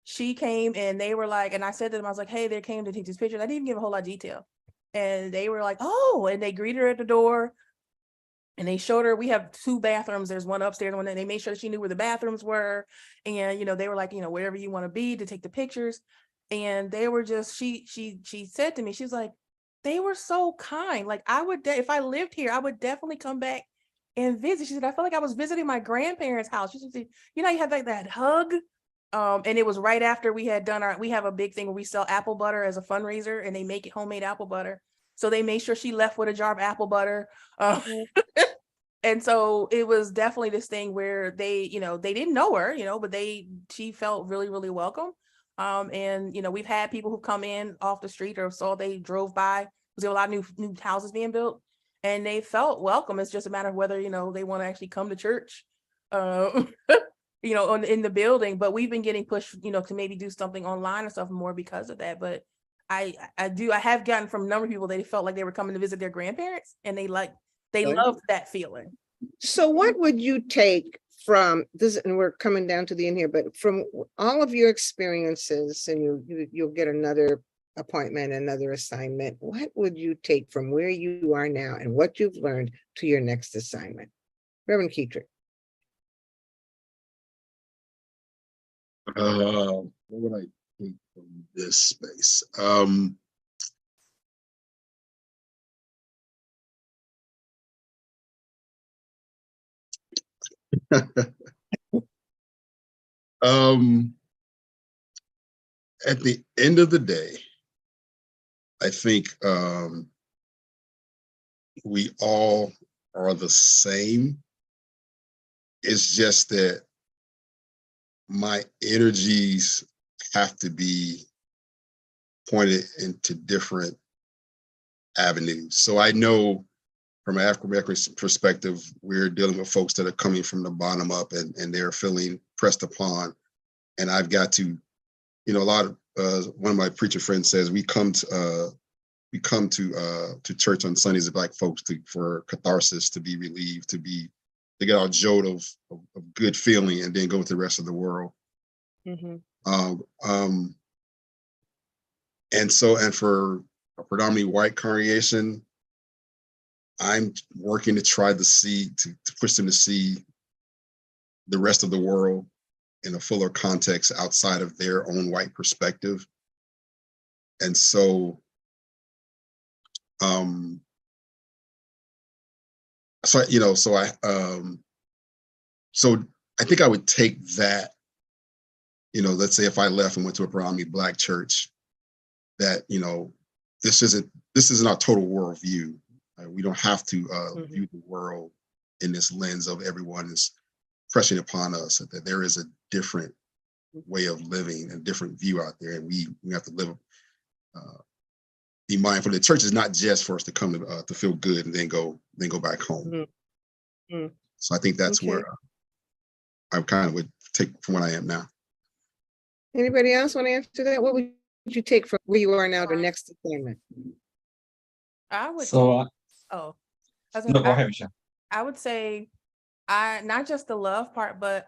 she came, and they were like, and I said to them, I was like, hey, they came to take these pictures. I didn't even give a whole lot of detail, and they were like, oh, and they greeted her at the door. And they showed her, we have 2 bathrooms. There's one upstairs, one, and they made sure she knew where the bathrooms were. And, they were like, wherever you want to be to take the pictures. And they were just, she said to me, she was like, they were so kind. Like, I would, if I lived here, I would definitely come back and visit. She said, I felt like I was visiting my grandparents' house. She said, you have like that hug. And it was right after we had done we have a big thing where we sell apple butter as a fundraiser, and they make it homemade apple butter. So they made sure she left with a jar of apple butter. And so it was definitely this thing where they didn't know her, but she felt really, really welcome. And we've had people who come in off the street or saw they drove by, because there were a lot of new houses being built, and they felt welcome. It's just a matter of whether, they want to actually come to church, in the building. But we've been getting pushed, to maybe do something online or stuff more because of that. But I have gotten from a number of people, they felt like they were coming to visit their grandparents, and they loved that feeling. So what would you take from this, and we're coming down to the end here, but from all of your experiences, and you'll get another appointment, another assignment, what would you take from where you are now and what you've learned to your next assignment? Reverend Keetrick. What would I take from this space? At the end of the day, I think we all are the same. It's just that my energies have to be pointed into different avenues. So I know from an African-American perspective, we're dealing with folks that are coming from the bottom up, and they're feeling pressed upon. And I've got to, a lot of, one of my preacher friends says, we come to church on Sundays as Black folks for catharsis, to be relieved, to get our jolt of good feeling, and then go with the rest of the world. And for a predominantly white congregation, I'm working to try to push them to see the rest of the world in a fuller context outside of their own white perspective. And so, so I think I would take that, let's say if I left and went to a predominantly Black church, that, this isn't our total worldview. We don't have to view the world in this lens of everyone is pressing upon us, that there is a different way of living and different view out there. And we have to live, be mindful. The church is not just for us to come to feel good and then go back home. So I think that's where I kind of would take from what I am now. Anybody else want to answer that? What would you take from where you are now to next assignment? I would So, go ahead, Michelle. I would say, not just the love part, but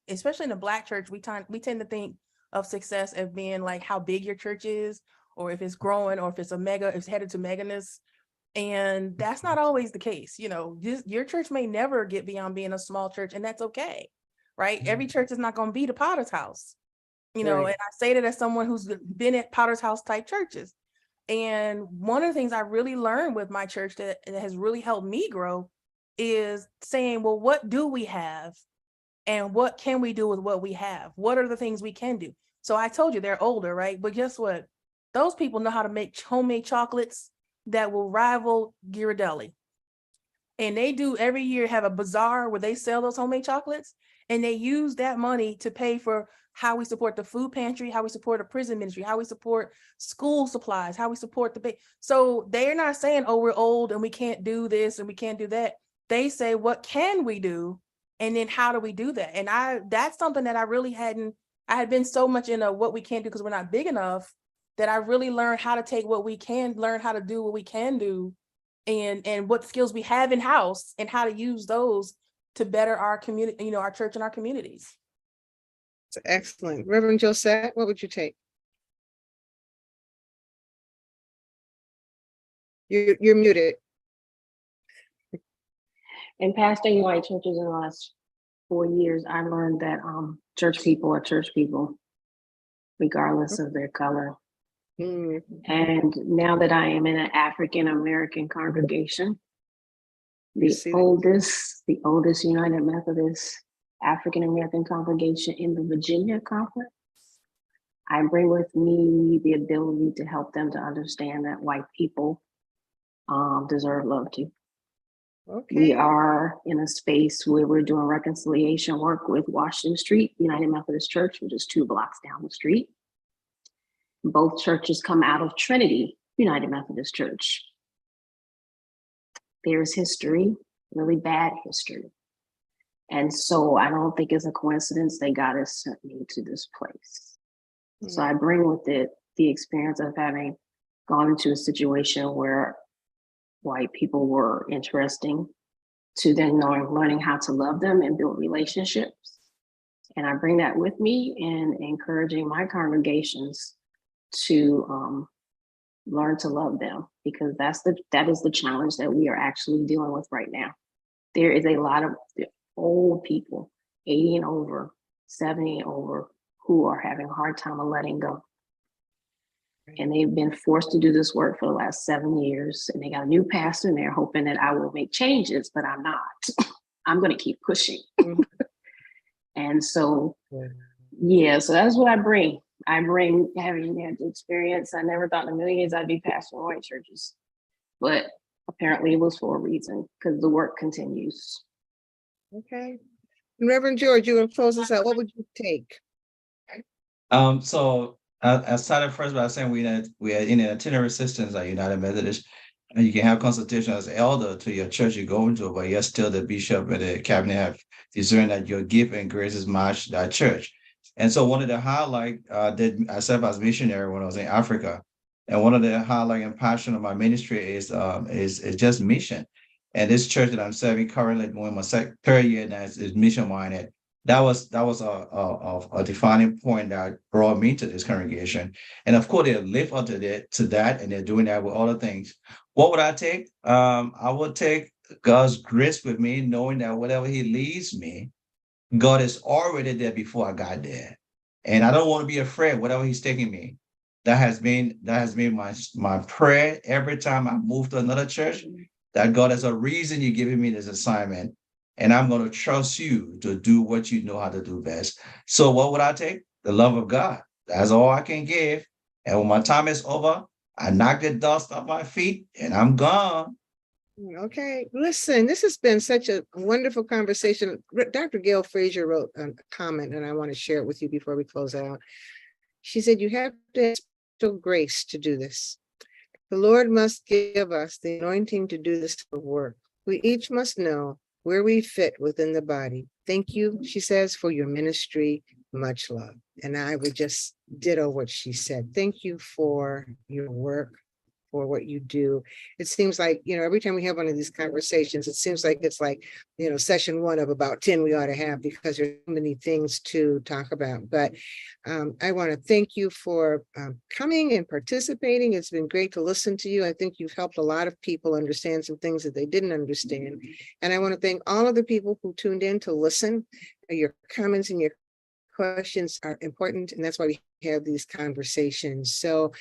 especially in the Black church, we tend to think, of success of being like how big your church is, or if it's growing, or if it's it's headed to meganess. And that's not always the case. Your church may never get beyond being a small church, and that's okay, right? Every church is not going to be the Potter's house, Right. and I say that as someone who's been at Potter's house type churches. And one of the things I really learned with my church that has really helped me grow is saying, well, what do we have? And what can we do with what we have? What are the things we can do? So I told you they're older, right? But guess what? Those people know how to make homemade chocolates that will rival Ghirardelli. And they do every year have a bazaar where they sell those homemade chocolates, and they use that money to pay for how we support the food pantry, how we support the prison ministry, how we support school supplies, how we support so they're not saying, oh, we're old and we can't do this and we can't do that. They say, what can we do? And then how do we do that? And that's something that I had been so much in a what we can't do because we're not big enough, that I really learned how to take what we can, learn how to do what we can do, and what skills we have in house, and how to use those to better our community, our church and our communities. It's excellent. Reverend Josette, what would you take? You're muted. In pastoring white churches in the last 4 years, I learned that church people are church people, regardless of their color. Mm, And now that I am in an African American congregation, see the oldest United Methodist African American congregation in the Virginia Conference, I bring with me the ability to help them to understand that white people deserve love too. okay. We are in a space where we're doing reconciliation work with Washington Street United Methodist Church, which is 2 blocks down the street. Both churches come out of Trinity United Methodist Church. There's history, really bad history. And so I don't think it's a coincidence that God has sent me to this place. So I bring with it the experience of having gone into a situation where white people were interesting, to then learning how to love them and build relationships. And I bring that with me in encouraging my congregations to learn to love them, because that is the challenge that we are actually dealing with right now. There is a lot of old people, 80 and over, 70 and over, who are having a hard time of letting go. And they've been forced to do this work for the last 7 years, and they got a new pastor, and they're hoping that I will make changes, but I'm not. I'm going to keep pushing. And so, yeah, so that's what I bring. I bring having had the experience. I never thought in a million years I'd be pastoring white churches, but apparently it was for a reason, because the work continues. Okay. And Reverend George, you want to close us out? What would you take? So I started first by saying we are in an itinerary systems at United Methodist, and you can have consultation as elder to your church you go into, but you're still the bishop and the cabinet have discerned that your gift and graces match that church. And so one of the highlight that I served as missionary when I was in Africa, and one of the highlight and passion of my ministry is just mission. And this church that I'm serving currently, going my third year now, is mission minded. That was a defining point that brought me to this congregation. And of course, they live up to that, and they're doing that with other things. What would I take? I would take God's grace with me, knowing that whatever He leads me, God is already there before I got there. And I don't want to be afraid whatever He's taking me. That has been my prayer every time I move to another church, that God has a reason you're giving me this assignment. And I'm going to trust you to do what you know how to do best. So what would I take? The love of God. That's all I can give. And when my time is over, I knock the dust off my feet and I'm gone. Okay, listen, this has been such a wonderful conversation. Dr. Gail Frazier wrote a comment, and I want to share it with you before we close out. She said, you have to have special grace to do this. The Lord must give us the anointing to do this work. We each must know where we fit within the body. Thank you, she says, for your ministry. Much love. And I would just ditto what she said. Thank you for your work. for what you do. It seems like, every time we have one of these conversations, it seems like it's like, session one of about 10 we ought to have, because there's so many things to talk about. But I want to thank you for coming and participating. It's been great to listen to you. I think you've helped a lot of people understand some things that they didn't understand. And I want to thank all of the people who tuned in to listen. Your comments and your questions are important, and that's why we have these conversations. So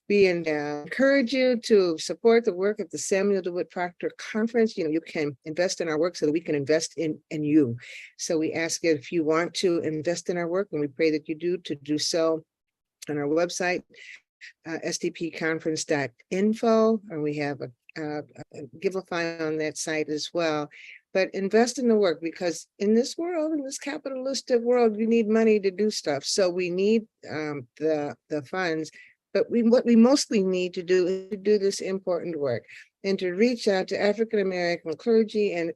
we encourage you to support the work of the Samuel DeWitt Proctor Conference. You can invest in our work so that we can invest in you. So we ask you, if you want to invest in our work, and we pray that you do so on our website, stpconference.info, and we have a Giveify on that site as well. But invest in the work, because in this world, in this capitalistic world, you need money to do stuff. So we need the funds. But what we mostly need to do is to do this important work, and to reach out to African American clergy and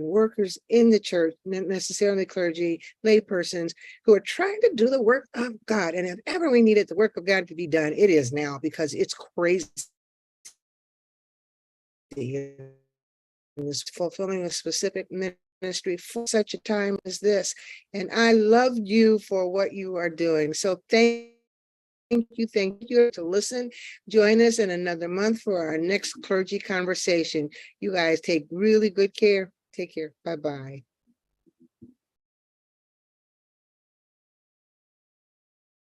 workers in the church, not necessarily clergy, lay persons who are trying to do the work of God. And if ever we needed the work of God to be done, it is now, because it's crazy. Is fulfilling a specific ministry for such a time as this. And I love you for what you are doing. So thank you to listen. Join us in another month for our next clergy conversation. You guys take really good care. Take care. Bye-bye.